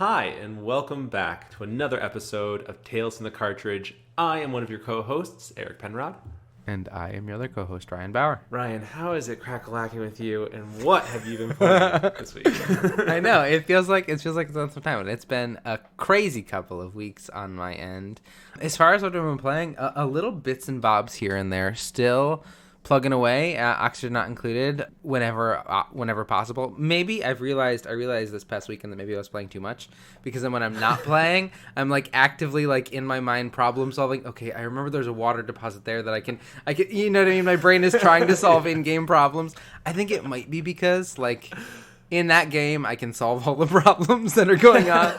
Hi, and welcome back to another episode of Tales from the Cartridge. I am one of your co-hosts, Eric Penrod. And I am your other co-host, Ryan Bauer. Ryan, how is it crack-a-lacking with you, and what have you been playing this week? I know, it feels like it's on some time, and it's been a crazy couple of weeks on my end. As far as what I've been playing, a little bits and bobs here and there, still plugging away, Oxygen not included, whenever possible. Maybe I realized this past weekend that maybe I was playing too much, because then when I'm not playing, I'm like actively like in my mind problem solving. Okay, I remember there's a water deposit there that I can, you know what I mean? My brain is trying to solve in-game problems. I think it might be because like in that game, I can solve all the problems that are going on,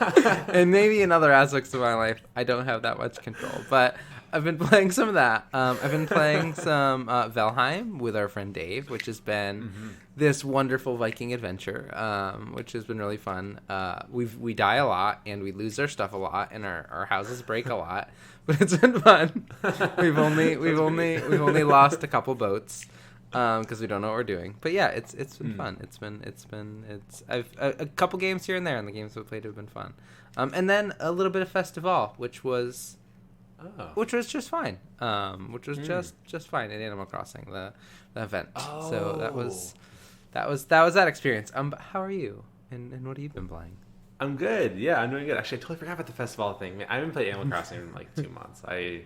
and maybe in other aspects of my life, I don't have that much control, but I've been playing some of that. I've been playing some Valheim with our friend Dave, which has been this wonderful Viking adventure, which has been really fun. We die a lot and we lose our stuff a lot, and our houses break a lot, but it's been fun. We've only lost a couple boats because we don't know what we're doing. But yeah, it's been fun. I've a couple games here and there, and the games we've played have been fun. And then a little bit of Festival, which was just fine. Which was just fine in Animal Crossing, the event. Oh. So that was that experience. How are you? And what have you been playing? I'm good. Yeah, I'm doing good. Actually, I totally forgot about the festival thing. Man, I haven't played Animal Crossing in like 2 months. I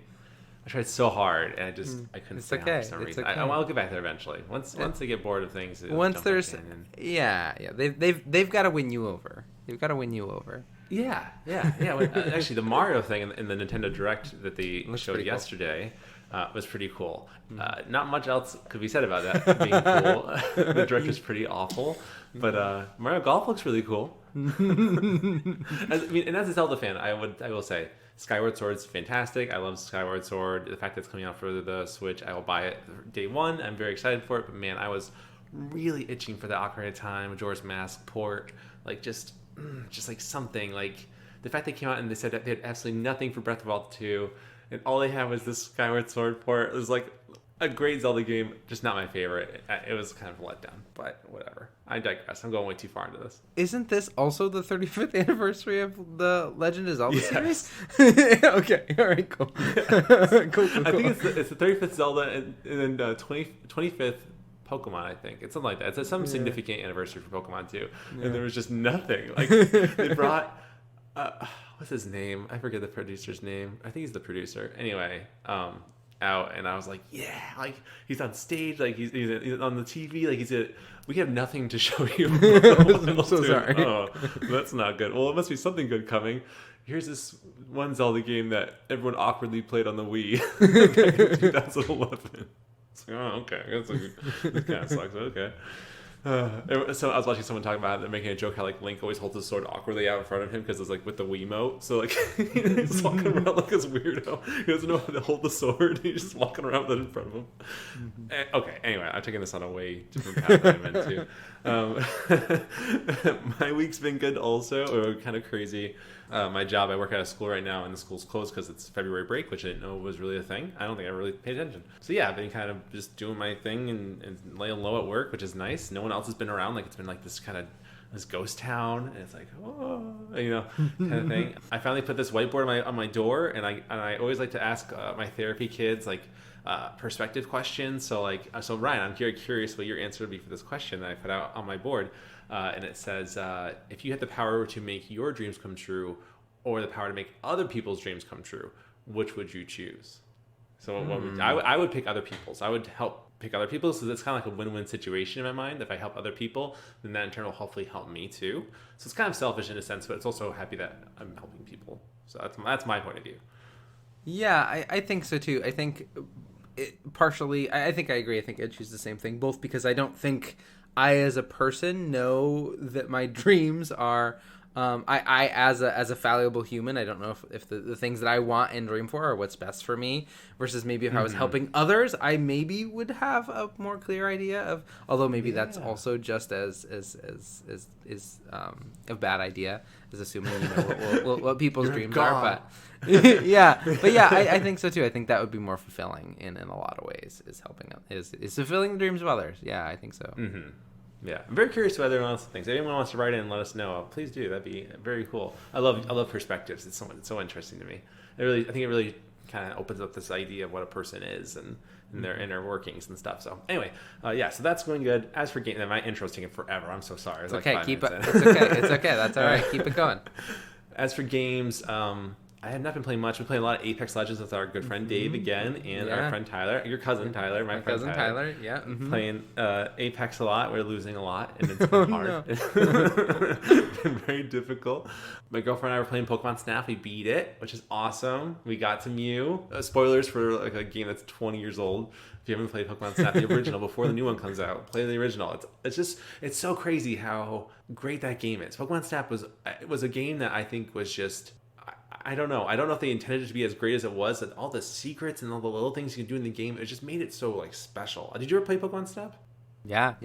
tried so hard, and I couldn't stay on for some reason. Okay. I'll get back there eventually. Once I get bored of things. Once there's they've got to win you over. They've got to win you over. Yeah. Actually, the Mario thing in the Nintendo Direct that they showed yesterday was pretty cool. Not much else could be said about that being cool. The Direct is pretty awful, but Mario Golf looks really cool. And as a Zelda fan, I will say Skyward Sword's fantastic. I love Skyward Sword. The fact that it's coming out for the Switch, I will buy it day one. I'm very excited for it. But man, I was really itching for the Ocarina of Time, Majora's Mask port, like just like something. Like the fact they came out and they said that they had absolutely nothing for Breath of the Wild 2, and all they had was this Skyward Sword port. It was like a great Zelda game, just not my favorite. It was kind of a letdown, but whatever. I digress. I'm going way too far into this. Isn't this also the 35th anniversary of the Legend of Zelda series? Okay, all right, cool. Cool. I think it's the 35th Zelda and then 25th Pokemon, I think. It's something like that. It's some significant anniversary for Pokemon too. Yeah. And there was just nothing. Like they brought what's his name? I forget the producer's name. I think he's the producer. Anyway, out, and I was like, yeah, like he's on stage, like he's on the TV, like we have nothing to show you. I'm so sorry. Oh, that's not good. Well, it must be something good coming. Here's this one Zelda game that everyone awkwardly played on the Wii back in 2011. It's like, oh, okay. This kind of sucks. Okay. So I was watching someone talk about it. They're making a joke how like Link always holds his sword awkwardly out in front of him because it's like with the Wiimote. So like he's walking around like this weirdo. He doesn't know how to hold the sword. He's just walking around with it in front of him. Okay. Anyway, I'm taking this on a way different path than I meant to. My week's been good also, or kind of crazy. My job, I work at a school right now, and the school's closed because it's February break, which I didn't know was really a thing. I don't think I really paid attention. So yeah, I've been kind of just doing my thing and laying low at work, which is nice. No one else has been around. Like it's been like this kind of this ghost town, and it's like, oh, kind of thing. I finally put this whiteboard on my door, and I always like to ask my therapy kids like perspective questions. So Ryan, I'm very curious what your answer would be for this question that I put out on my board. And it says, if you had the power to make your dreams come true or the power to make other people's dreams come true, which would you choose? So I would pick other people's. I would help pick other people's, so it's kind of like a win-win situation in my mind. If I help other people, then that in turn will hopefully help me too. So it's kind of selfish in a sense, but it's also happy that I'm helping people. So that's my point of view. Yeah, I think so too. I think partially, I think I agree. I think I'd choose the same thing, both because I don't think I as a person know that my dreams are I as a fallible human, I don't know if the things that I want and dream for are what's best for me, versus maybe if I was helping others, I maybe would have a more clear idea of, although maybe that's also just as a bad idea as assuming what people's dreams are, but I think so too. I think that would be more fulfilling in a lot of ways, is helping is fulfilling the dreams of others. Yeah, I think so. Yeah, I'm very curious about everyone else thinks. If anyone wants to write in and let us know, please do. That'd be very cool. I love perspectives. It's so interesting to me. I think it really kind of opens up this idea of what a person is and their inner workings and stuff. So anyway, so that's going good. As for game, my intro's taking forever. I'm so sorry. It's okay. Keep it. It's okay. It's okay. That's all right. Keep it going. As for games, I have not been playing much. We're playing a lot of Apex Legends with our good friend Dave again, and our friend Tyler, your cousin Tyler, my friend cousin Tyler. Yeah, playing Apex a lot. We're losing a lot, and it's been hard. It's been very difficult. My girlfriend and I were playing Pokemon Snap. We beat it, which is awesome. We got to Mew. Spoilers for like a game that's 20 years old. If you haven't played Pokemon Snap, the original, before the new one comes out, play the original. It's so crazy how great that game is. Pokemon Snap was a game that I think was just, I don't know. I don't know if they intended it to be as great as it was. That all the secrets and all the little things you can do in the game, it just made it so like special. Did you ever play Pokemon Snap? Yeah.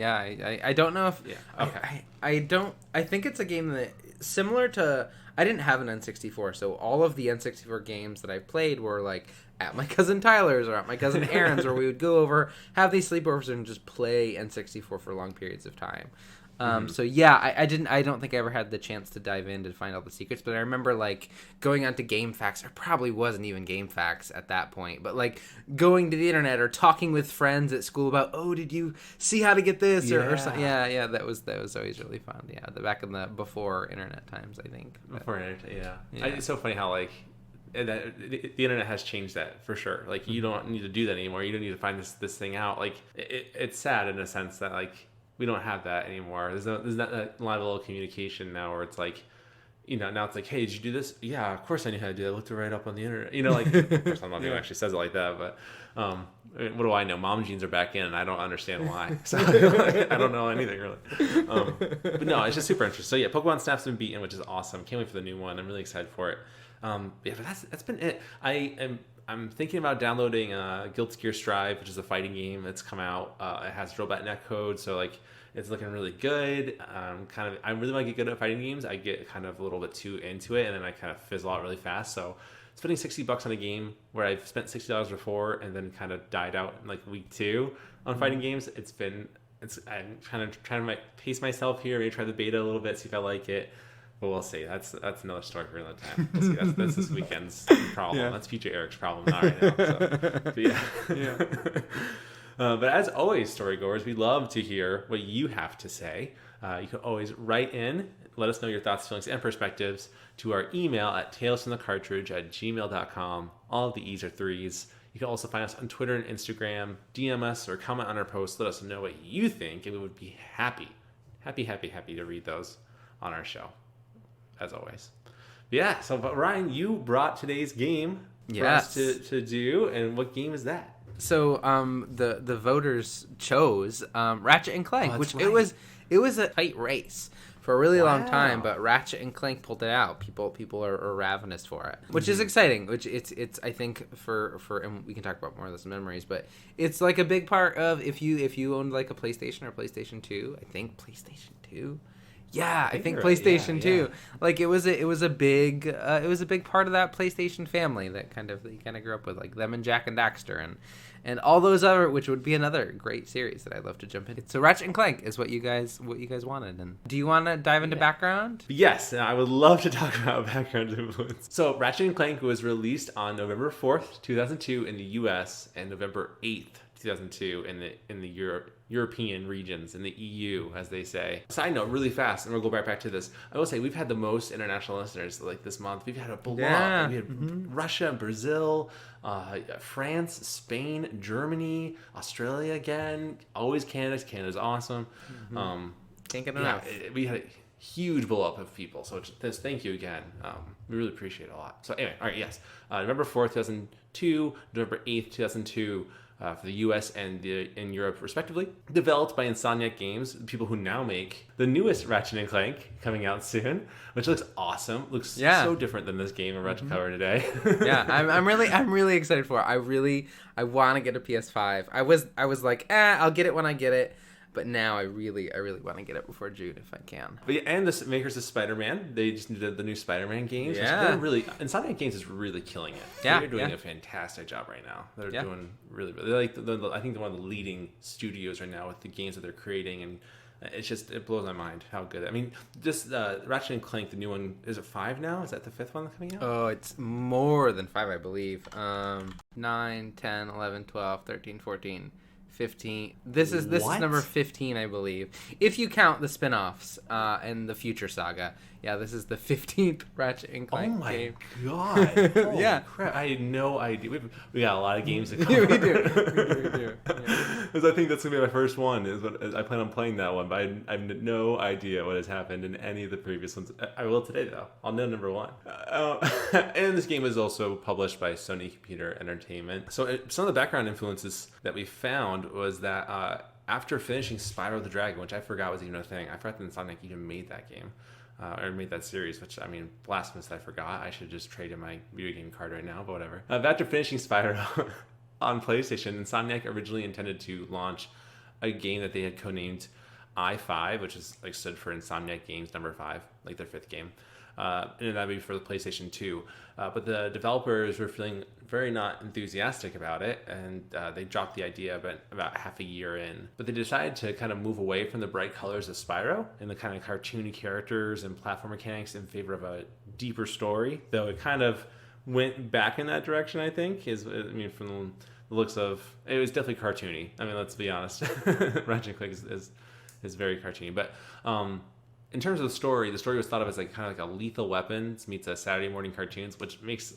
I don't know if. Yeah. Okay. I don't. I think it's a game that similar to. I didn't have an N64, so all of the N64 games that I played were like at my cousin Tyler's or at my cousin Aaron's, where we would go over, have these sleepovers, and just play N64 for long periods of time. So yeah, I don't think I ever had the chance to dive in to find all the secrets, but I remember like going onto GameFAQs, or probably wasn't even GameFAQs at that point, but like going to the internet or talking with friends at school about, oh, did you see how to get this or something? Yeah, that was always really fun. Yeah, back in the before internet times, I think. Before internet, yeah. It's so funny how like the internet has changed that for sure. Like you don't need to do that anymore. You don't need to find this thing out. Like it's sad in a sense that like we don't have that anymore. There's not that level of communication now where it's like, now it's like, hey, did you do this? Yeah, of course I knew how to do it. I looked it right up on the internet. Like, of course I'm not who actually says it like that, but what do I know? Mom jeans are back in, and I don't understand why. So I don't know anything really. But no, it's just super interesting. So yeah, Pokemon Snap's been beaten, which is awesome. Can't wait for the new one. I'm really excited for it. But that's been it. I'm thinking about downloading Guilty Gear Strive, which is a fighting game that's come out. It has robot netcode, so like it's looking really good. I really want to get good at fighting games. I get kind of a little bit too into it, and then I kind of fizzle out really fast. So spending $60 on a game where I've spent $60 before and then kind of died out in like week 2 on fighting games. I'm kind of trying to pace myself here, maybe try the beta a little bit, see if I like it. But we'll see. That's another story for another time. That's this weekend's problem. Yeah. That's future Eric's problem, not right now. So. But yeah. But as always, storygoers, we love to hear what you have to say. You can always write in, let us know your thoughts, feelings, and perspectives to our email at talesfromthecartridge@gmail.com. All of the E's are 3s. You can also find us on Twitter and Instagram, DM us, or comment on our posts. Let us know what you think, and we would be happy to read those on our show. As always. Yeah, so but Ryan, you brought today's game for us to do, and what game is that? So the voters chose Ratchet and Clank, which right. it was a tight race for a really long time, but Ratchet and Clank pulled it out. People are ravenous for it, which is exciting. Which it's I think for and we can talk about more of those memories, but it's like a big part of if you owned like a PlayStation or PlayStation 2. I think PlayStation 2. Yeah, I think PlayStation 2. Yeah. Like it was a big part of that PlayStation family that you kind of grew up with, like them and Jack and Daxter and all those other, which would be another great series that I'd love to jump into. So Ratchet and Clank is what you guys wanted. And do you want to dive into background? Yes, I would love to talk about background influence. So Ratchet and Clank was released on November 4th, 2002 in the US and November 8th, 2002 in the European regions, in the EU, as they say. Side note, really fast, and we'll go right back to this. I will say we've had the most international listeners like this month. We've had a lot. Yeah. We had Russia, Brazil, France, Spain, Germany, Australia again. Always Canada. Canada's awesome. Can't get enough. We had a huge blow up of people. So thank you again. We really appreciate it a lot. So anyway, all right, yes. November 4th, 2002, November 8th, 2002. For the US and in Europe, respectively. Developed by Insomniac Games, people who now make the newest Ratchet and Clank coming out soon, which looks awesome. Looks so different than this game I'm about to cover today. Yeah, I'm really excited for it. I want to get a PS5. I was like, I'll get it when I get it. But now I really want to get it before June if I can. But yeah, and the makers of Spider-Man, they just did the new Spider-Man games. Yeah. Insomniac Games is really killing it. Yeah. They're doing a fantastic job right now. They're doing really, really. They're like I think they're one of the leading studios right now with the games that they're creating, and It blows my mind how good. I mean, just Ratchet and Clank, the new one, is it 5 now? Is that the 5th one coming out? Oh, it's more than 5, I believe. 9, 10, 11, 12, 13, 14, 15. This is number 15, I believe. If you count the spin-offs and the future saga. Yeah, this is the 15th Ratchet and Clank game. Oh my god. Holy yeah. crap. I had no idea. We got a lot of games to cover. we do. Yeah. Because I think that's going to be my first one. I plan on playing that one, but I have no idea what has happened in any of the previous ones. I will today, though. I'll know number 1. And this game is also published by Sony Computer Entertainment. So some of the background influences that we found was that after finishing Spyro the Dragon, which I forgot was even a thing. I forgot that Insomniac even made that game. Or made that series, which, I mean, blasphemous that I forgot. I should just trade in my video game card right now, but whatever. After finishing Spyro on PlayStation, Insomniac originally intended to launch a game that they had codenamed I-5, which is like stood for Insomniac Games number 5, like their 5th game. And that'd be for the PlayStation 2. But the developers were feeling very not enthusiastic about it, and they dropped the idea about half a year in. But they decided to kind of move away from the bright colors of Spyro and the kind of cartoony characters and platform mechanics in favor of a deeper story, though it kind of went back in that direction, I think. From the looks of... It was definitely cartoony. I mean, let's be honest. Ratchet and Clank is very cartoony. But... in terms of the story was thought of as like kind of like a Lethal Weapons meets a Saturday morning cartoons, which makes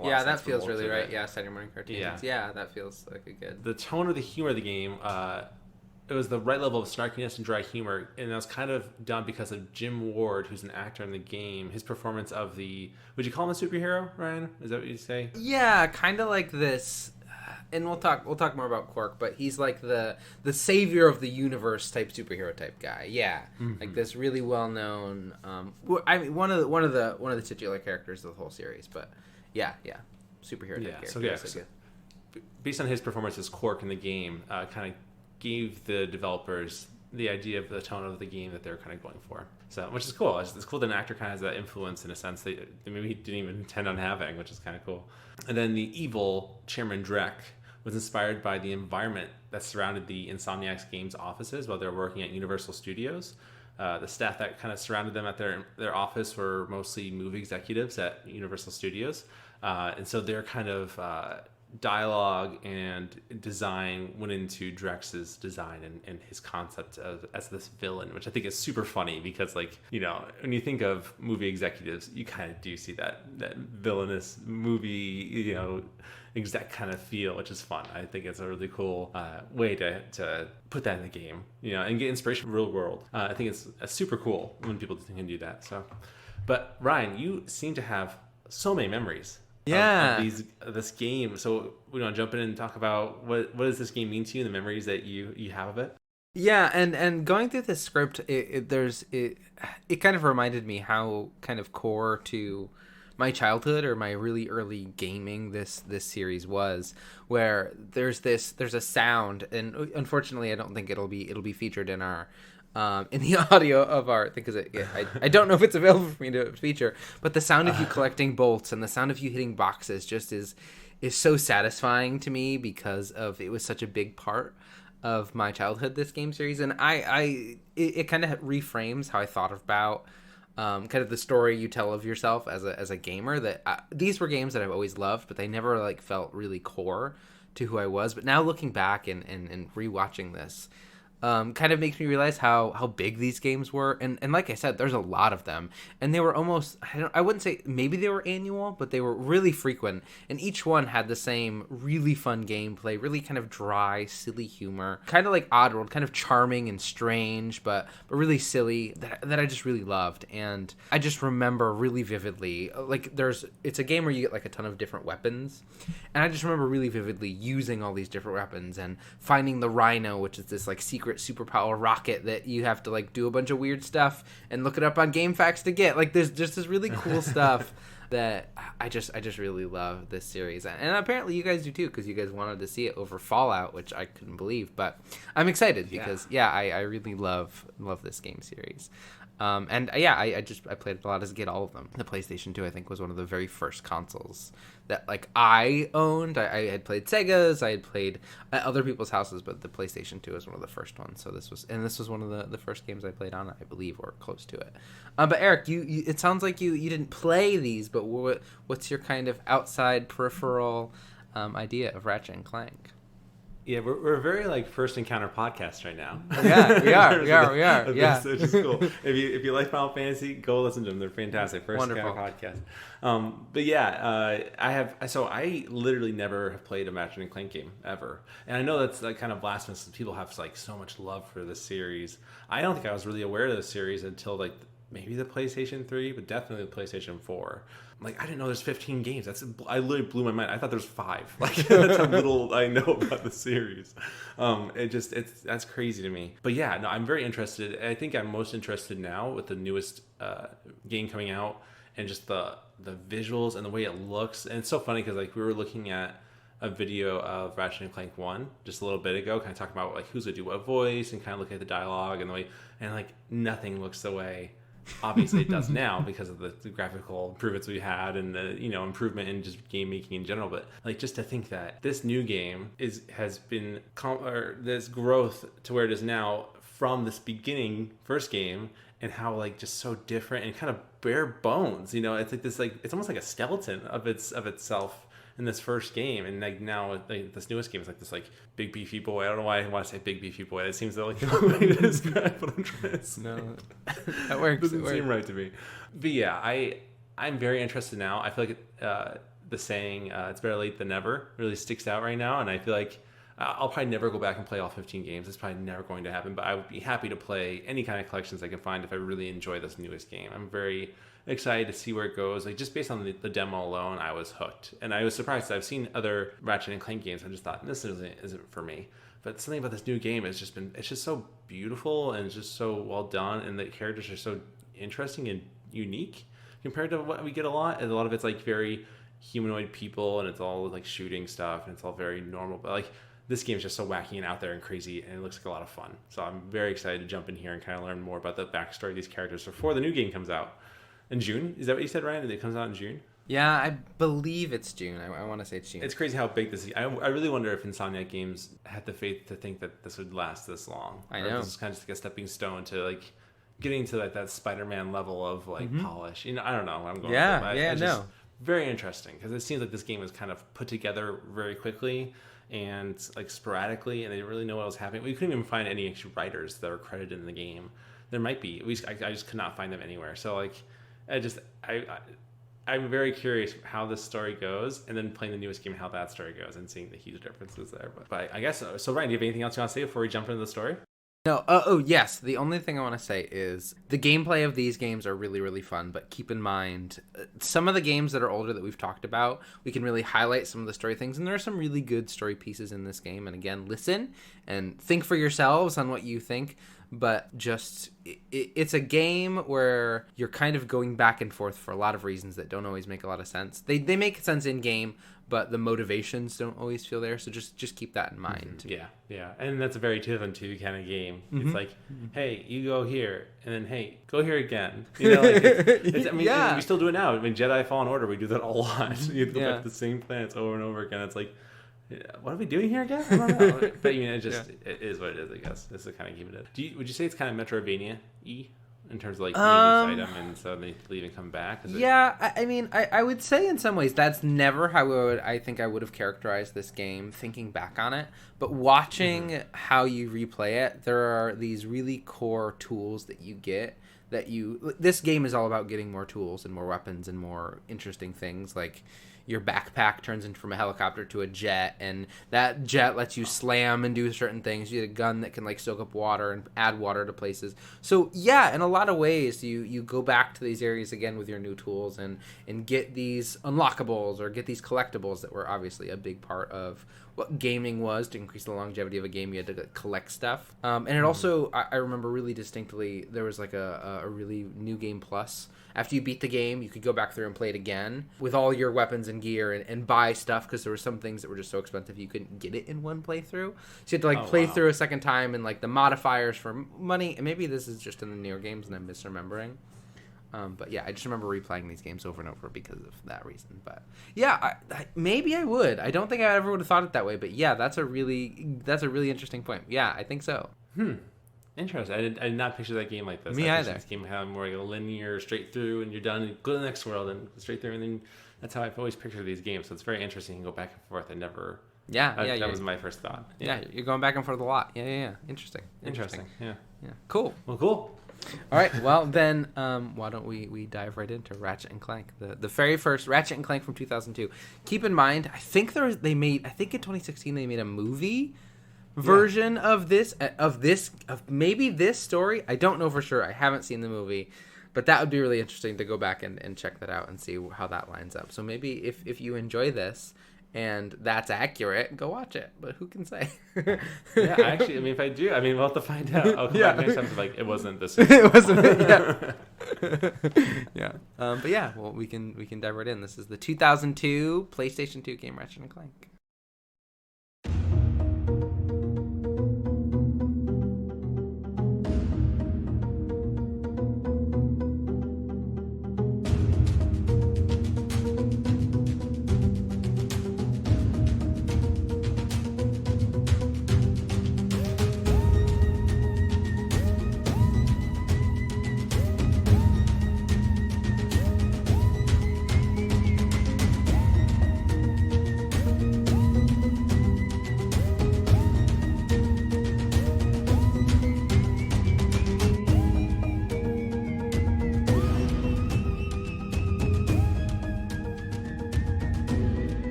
that feels really right. Yeah, Saturday morning cartoons. Yeah, that feels like a good. The tone of the humor of the game, it was the right level of snarkiness and dry humor, and that was kind of done because of Jim Ward, who's an actor in the game. His performance of would you call him a superhero, Ryan? Is that what you say? Yeah, kind of like this. And we'll talk more about Quark, but he's like the savior of the universe type superhero type guy. Yeah, like this really well known. I mean, one of the titular characters of the whole series. But yeah, superhero type character. So based on his performance as Quark in the game, kind of gave the developers the idea of the tone of the game that they're kind of going for. So, which is cool. It's cool that an actor kind of has that influence in a sense that maybe he didn't even intend on having, which is kind of cool. And then the evil Chairman Drek was inspired by the environment that surrounded the Insomniac Games offices while they were working at Universal Studios. The staff that kind of surrounded them at their office were mostly movie executives at Universal Studios. And so their kind of dialogue and design went into Drex's design and his concept as this villain, which I think is super funny because, like, you know, when you think of movie executives, you kind of do see that villainous movie, you know, exact kind of feel, which is fun. I think it's a really cool way to put that in the game, you know, and get inspiration from the real world. I think it's super cool when people can do that. So, but Ryan, you seem to have so many memories. Of this game. So we want to jump in and talk about what does this game mean to you, and the memories that you have of it. Yeah, and going through this script, it kind of reminded me how kind of core to my childhood or my really early gaming this series was, where there's a sound, and unfortunately I don't think it'll be featured in our in the audio of our thing, because I don't know if it's available for me to feature, but the sound of you collecting bolts and the sound of you hitting boxes just is so satisfying to me because of it was such a big part of my childhood, this game series. And it kind of reframes how I thought about kind of the story you tell of yourself as a gamer, that these were games that I've always loved, but they never like felt really core to who I was. But now looking back and rewatching this, kind of makes me realize how big these games were, and like I said, there's a lot of them, and they were almost, I wouldn't say maybe they were annual, but they were really frequent, and each one had the same really fun gameplay, really kind of dry, silly humor, kind of like Oddworld, kind of charming and strange, but really silly, that I just really loved. And I just remember really vividly, like it's a game where you get like a ton of different weapons, and I just remember really vividly using all these different weapons and finding the Rhino, which is this like secret superpower rocket that you have to like do a bunch of weird stuff and look it up on GameFAQs to get. Like there's just this really cool stuff that I just really love this series, and apparently you guys do too, because you guys wanted to see it over Fallout, which I couldn't believe, but I'm excited because I really love this game series. And yeah, I played it a lot as a kid, all of them. The PlayStation 2, I think, was one of the very first consoles that like I owned. I had played Segas, I had played at other people's houses, but the PlayStation 2 was one of the first ones. So this was one of the first games I played on it, I believe, or close to it. But Eric, you it sounds like you didn't play these, but what's your kind of outside peripheral idea of Ratchet and Clank? Yeah, we're very like first encounter podcast right now. Yeah, we are. Yeah, which is cool. If you like Final Fantasy, go listen to them. They're fantastic. First Wonderful encounter podcast. But yeah, I literally never have played a Ratchet and Clank game ever, and I know that's like kind of blasphemous. People have like so much love for this series. I don't think I was really aware of this series until like maybe the PlayStation 3, but definitely the PlayStation 4. Like, I didn't know there's 15 games. I literally blew my mind. I thought there's 5. Like, that's how little I know about the series. That's crazy to me. But yeah, no, I'm very interested. I think I'm most interested now with the newest game coming out and just the visuals and the way it looks. And it's so funny because like we were looking at a video of Ratchet and Clank 1 just a little bit ago, kind of talking about like who's gonna do what voice and kind of looking at the dialogue and the way, and like nothing looks the way obviously it does now because of the graphical improvements we had and the improvement in just game making in general. But like just to think that this new game has been this growth to where it is now from this beginning first game, and how like just so different and kind of bare bones. It's like this, like it's almost like a skeleton of itself in this first game, and like now like, this newest game is like this like big beefy boy. I don't know why I want to say big beefy boy. It seems like the way to describe what I'm trying to say. No, that works. Doesn't seem right to me. But yeah, I'm very interested now. I feel like the saying "it's better late than never" really sticks out right now, and I feel like I'll probably never go back and play all 15 games. It's probably never going to happen. But I would be happy to play any kind of collections I can find if I really enjoy this newest game. I'm very excited to see where it goes. Like just based on the demo alone, I was hooked, and I was surprised. I've seen other Ratchet and Clank games. I just thought this isn't for me. But something about this new game it's just so beautiful and it's just so well done, and the characters are so interesting and unique compared to what we get a lot. And a lot of it's like very humanoid people, and it's all like shooting stuff, and it's all very normal. But like this game is just so wacky and out there and crazy, and it looks like a lot of fun. So I'm very excited to jump in here and kind of learn more about the backstory of these characters before the new game comes out. In June? Is that what you said, Ryan? It comes out in June? Yeah, I believe it's June. I want to say it's June. It's crazy how big this is. I really wonder if Insomniac Games had the faith to think that this would last this long. I know. This is kind of just like a stepping stone to like getting to like that Spider-Man level of like polish. I don't know where I'm going. Yeah, no. Very interesting because it seems like this game was kind of put together very quickly and like sporadically, and they didn't really know what was happening. We couldn't even find any actual writers that were credited in the game. There might be. I just could not find them anywhere. So like. I'm very curious how this story goes, and then playing the newest game, how that story goes, and seeing the huge differences there. But I guess so. Ryan, do you have anything else you want to say before we jump into the story? No. Oh, yes. The only thing I want to say is the gameplay of these games are really, really fun. But keep in mind, some of the games that are older that we've talked about, we can really highlight some of the story things. And there are some really good story pieces in this game. And again, listen and think for yourselves on what you think. But just it's a game where you're kind of going back and forth for a lot of reasons that don't always make a lot of sense. They make sense in game, but the motivations don't always feel there. So just keep that in mind. Yeah, and that's a very 2002 kind of game. It's like, hey, you go here, and then hey, go here again. And we still do it now. I mean, Jedi Fallen Order, we do that a lot. You go back to the same planets over and over again. It's like, what are we doing here again? I don't know. But it is what it is, I guess. This is the kind of game it is. Would you say it's kind of Metroidvania-y in terms of like you need this item and so they leave and come back? I mean, I would say in some ways that's never how I think I would have characterized this game thinking back on it. But watching how you replay it, there are these really core tools that you get this game is all about getting more tools and more weapons and more interesting things. Like your backpack turns into from a helicopter to a jet, and that jet lets you slam and do certain things. You get a gun that can like soak up water and add water to places. So yeah, in a lot of ways, you go back to these areas again with your new tools and get these unlockables or get these collectibles that were obviously a big part of what gaming was. To increase the longevity of a game, you had to collect stuff. And it also, I remember really distinctly, there was like a really New Game Plus after you beat the game, you could go back through and play it again with all your weapons and gear and buy stuff, because there were some things that were just so expensive you couldn't get it in one playthrough. So you had to like play through a second time, and like the modifiers for money. And maybe this is just in the newer games and I'm misremembering. But yeah, I just remember replaying these games over and over because of that reason. But yeah, maybe I would. I don't think I ever would have thought it that way. But yeah, that's a really interesting point. Yeah, I think so. Interesting. I did not picture that game like this. Me either. This game had more like a linear, straight through, and you're done. And go to the next world and straight through, and then that's how I've always pictured these games. So it's very interesting. You can go back and forth. That was my first thought. Yeah, you're going back and forth a lot. Yeah. Interesting. Yeah. Cool. Well, cool. All right. Well, then why don't we dive right into Ratchet and Clank, the very first Ratchet and Clank from 2002. Keep in mind, I think in 2016 they made a movie version of maybe this story. I don't know for sure. I haven't seen the movie, but that would be really interesting to go back and check that out and see how that lines up. So maybe if you enjoy this and that's accurate, go watch it. But who can say? Yeah, actually, I mean, if I do, we'll have to find out. I'll come back next time to it wasn't this. It wasn't. Yeah. But yeah, well, we can dive right in. This is the 2002 PlayStation 2 game Ratchet and Clank.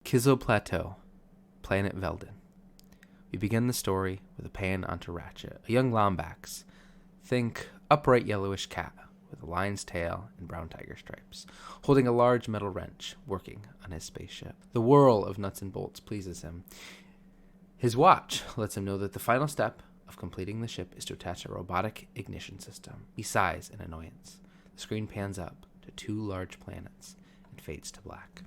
Kizo Plateau, Planet Velden. We begin the story with a pan onto Ratchet, a young Lombax. Think upright yellowish cat with a lion's tail and brown tiger stripes, holding a large metal wrench, working on his spaceship. The whirl of nuts and bolts pleases him. His watch lets him know that the final step of completing the ship is to attach a robotic ignition system. He sighs in annoyance. The screen pans up to 2 large planets and fades to black.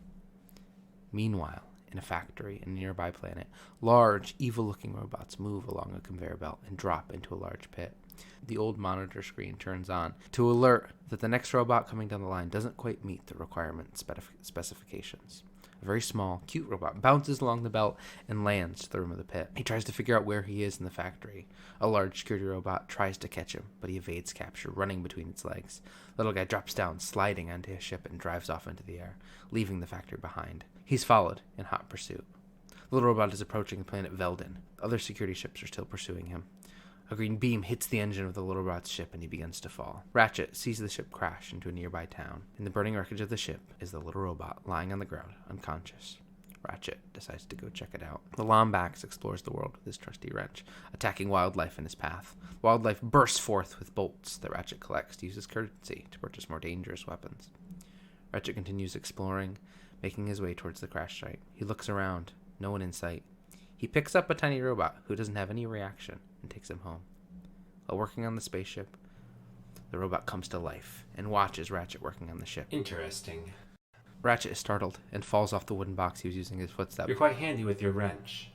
Meanwhile, in a factory in a nearby planet, large, evil-looking robots move along a conveyor belt and drop into a large pit. The old monitor screen turns on to alert that the next robot coming down the line doesn't quite meet the requirement specifications. A very small, cute robot bounces along the belt and lands to the rim of the pit. He tries to figure out where he is in the factory. A large security robot tries to catch him, but he evades capture, running between its legs. The little guy drops down, sliding onto his ship, and drives off into the air, leaving the factory behind. He's followed in hot pursuit. The little robot is approaching the planet Velden. Other security ships are still pursuing him. A green beam hits the engine of the little robot's ship and he begins to fall. Ratchet sees the ship crash into a nearby town. In the burning wreckage of the ship is the little robot lying on the ground, unconscious. Ratchet decides to go check it out. The Lombax explores the world with his trusty wrench, attacking wildlife in his path. Wildlife bursts forth with bolts that Ratchet collects to use his currency to purchase more dangerous weapons. Ratchet continues exploring, making his way towards the crash site. He looks around, no one in sight. He picks up a tiny robot who doesn't have any reaction and takes him home. While working on the spaceship, the robot comes to life and watches Ratchet working on the ship. Interesting. Ratchet is startled and falls off the wooden box he was using his footstep. You're quite handy with your wrench.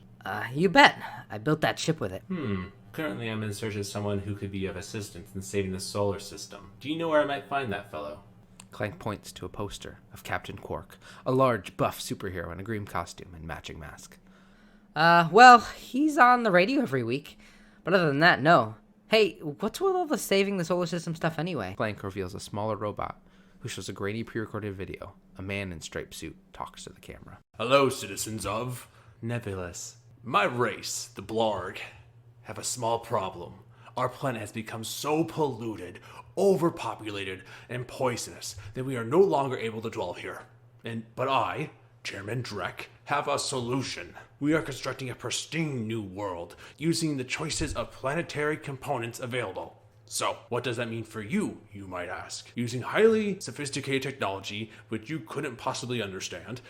You bet. I built that ship with it. Currently I'm in search of someone who could be of assistance in saving the solar system. Do you know where I might find that fellow? Clank points to a poster of Captain Quark, a large, buff superhero in a green costume and matching mask. Well, he's on the radio every week. But other than that, no. Hey, what's with all the saving the solar system stuff anyway? Clank reveals a smaller robot who shows a grainy pre-recorded video. A man in striped suit talks to the camera. Hello, citizens of Nebulous. My race, the Blarg, have a small problem. Our planet has become so polluted, overpopulated, and poisonous that we are no longer able to dwell here. But I, Chairman Drek, have a solution. We are constructing a pristine new world using the choices of planetary components available. So, what does that mean for you, you might ask? Using highly sophisticated technology, which you couldn't possibly understand,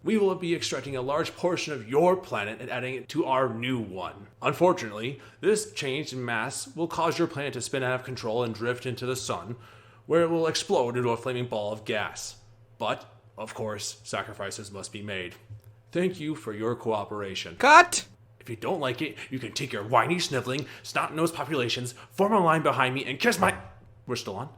we will be extracting a large portion of your planet and adding it to our new one. Unfortunately, this change in mass will cause your planet to spin out of control and drift into the sun, where it will explode into a flaming ball of gas. But, of course, sacrifices must be made. Thank you for your cooperation. Cut! If you don't like it, you can take your whiny, sniveling, snot-nosed populations, form a line behind me, and kiss my... We're still on?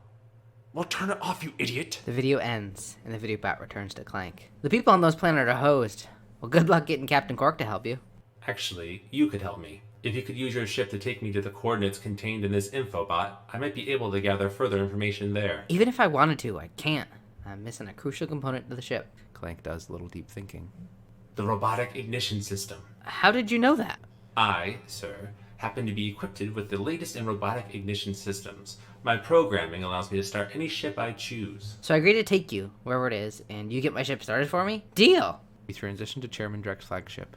Well, turn it off, you idiot. The video ends, and the video bot returns to Clank. The people on those planets are hosed. Well, good luck getting Captain Quark to help you. Actually, you could help me. If you could use your ship to take me to the coordinates contained in this infobot, I might be able to gather further information there. Even if I wanted to, I can't. I'm missing a crucial component to the ship. Clank does a little deep thinking. The robotic ignition system. How did you know that? I, sir, happen to be equipped with the latest in robotic ignition systems. My programming allows me to start any ship I choose. So I agree to take you, wherever it is, and you get my ship started for me? Deal! We transition to Chairman Drek's flagship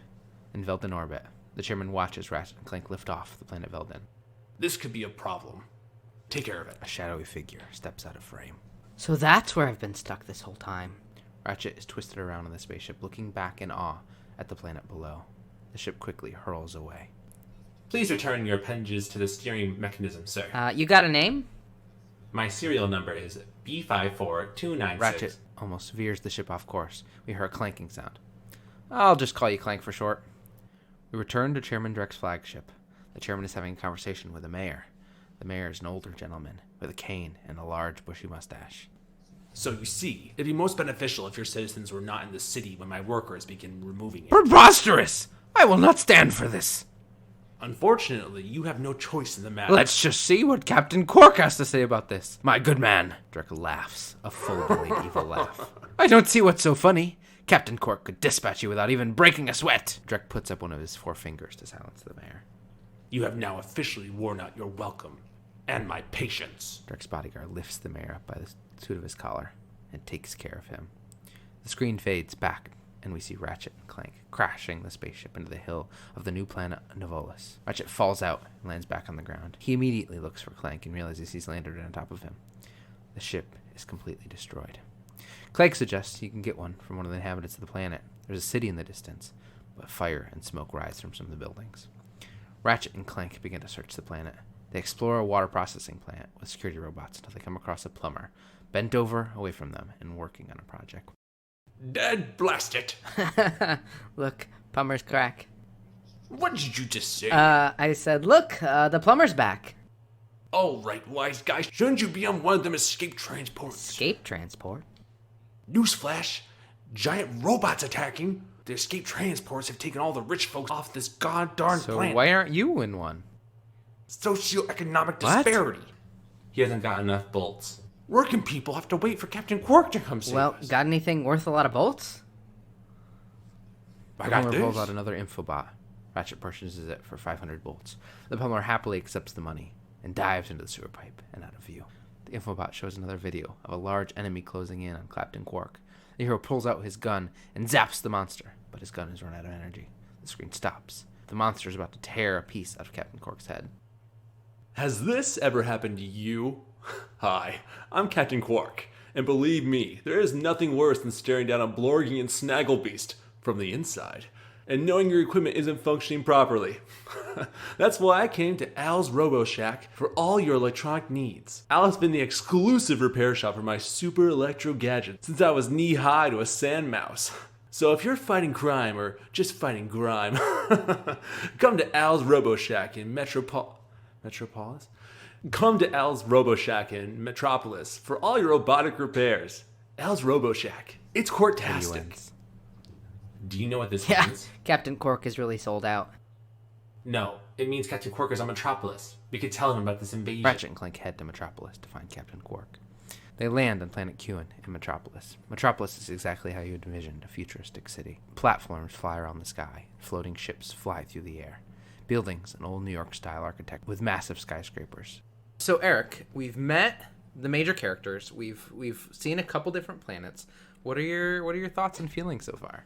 in Velden orbit. The chairman watches Ratchet and Clank lift off the planet Velden. This could be a problem. Take care of it. A shadowy figure steps out of frame. So that's where I've been stuck this whole time. Ratchet is twisted around in the spaceship, looking back in awe at the planet below. The ship quickly hurls away. Please return your appendages to the steering mechanism, sir. You got a name? My serial number is B54296. Ratchet almost veers the ship off course. We hear a clanking sound. I'll just call you Clank for short. We return to Chairman Drek's flagship. The chairman is having a conversation with the mayor. The mayor is an older gentleman with a cane and a large bushy mustache. So you see, it'd be most beneficial if your citizens were not in the city when my workers begin removing it. Preposterous! I will not stand for this. Unfortunately, you have no choice in the matter. Let's just see what Captain Quark has to say about this. My good man. Drek laughs, a full-bellied evil laugh. I don't see what's so funny. Captain Quark could dispatch you without even breaking a sweat. Drek puts up one of his 4 fingers to silence the mayor. You have now officially worn out your welcome and my patience. Drek's bodyguard lifts the mayor up by the suit of his collar and takes care of him. The screen fades back, and we see Ratchet and Clank crashing the spaceship into the hill of the new planet Novolus. Ratchet falls out and lands back on the ground. He immediately looks for Clank and realizes he's landed on top of him. The ship is completely destroyed. Clank suggests he can get one from one of the inhabitants of the planet. There's a city in the distance, but fire and smoke rise from some of the buildings. Ratchet and Clank begin to search the planet. They explore a water processing plant with security robots until they come across a plumber, bent over away from them and working on a project. Dead blast it! Look, plumber's crack. What did you just say? I said, look, the plumber's back. All right, wise guy, shouldn't you be on one of them escape transports? Escape transport? Newsflash, giant robots attacking. The escape transports have taken all the rich folks off this god-darn So planet. why aren't you in one? Socioeconomic What? disparity. He hasn't got enough bolts. Working people have to wait for Captain Quark to come save Well, us. got anything worth a lot of bolts? I The got plumber pulls this. out another infobot. Ratchet purchases it for 500 bolts. The plumber happily accepts the money and dives into the sewer pipe and out of view. The infobot shows another video of a large enemy closing in on Captain Quark. The hero pulls out his gun and zaps the monster, but his gun has run out of energy. The screen stops. The monster is about to tear a piece out of Captain Quark's head. Has this ever happened to you? Hi, I'm Captain Quark, and believe me, there is nothing worse than staring down a Blorgian Snagglebeast from the inside, and knowing your equipment isn't functioning properly. That's why I came to Al's Robo Shack for all your electronic needs. Al has been the exclusive repair shop for my super electro gadgets since I was knee-high to a sand mouse. So if you're fighting crime, or just fighting grime, come to Al's Robo Shack in Metropolis? Come to Al's RoboShack in Metropolis for all your robotic repairs. Al's RoboShack. It's Video courtastic. ends. Do you know what this Yeah, means? Captain Quark is really sold out. No, it means Captain Quark is on Metropolis. We could tell him about this invasion. Ratchet and Clank head to Metropolis to find Captain Quark. They land on planet Kuan in Metropolis. Metropolis is exactly how you'd envisioned a futuristic city. Platforms fly around the sky. Floating ships fly through the air. Buildings, an old New York-style architecture with massive skyscrapers. So Eric, we've met the major characters. We've seen a couple different planets. What are your thoughts and feelings so far?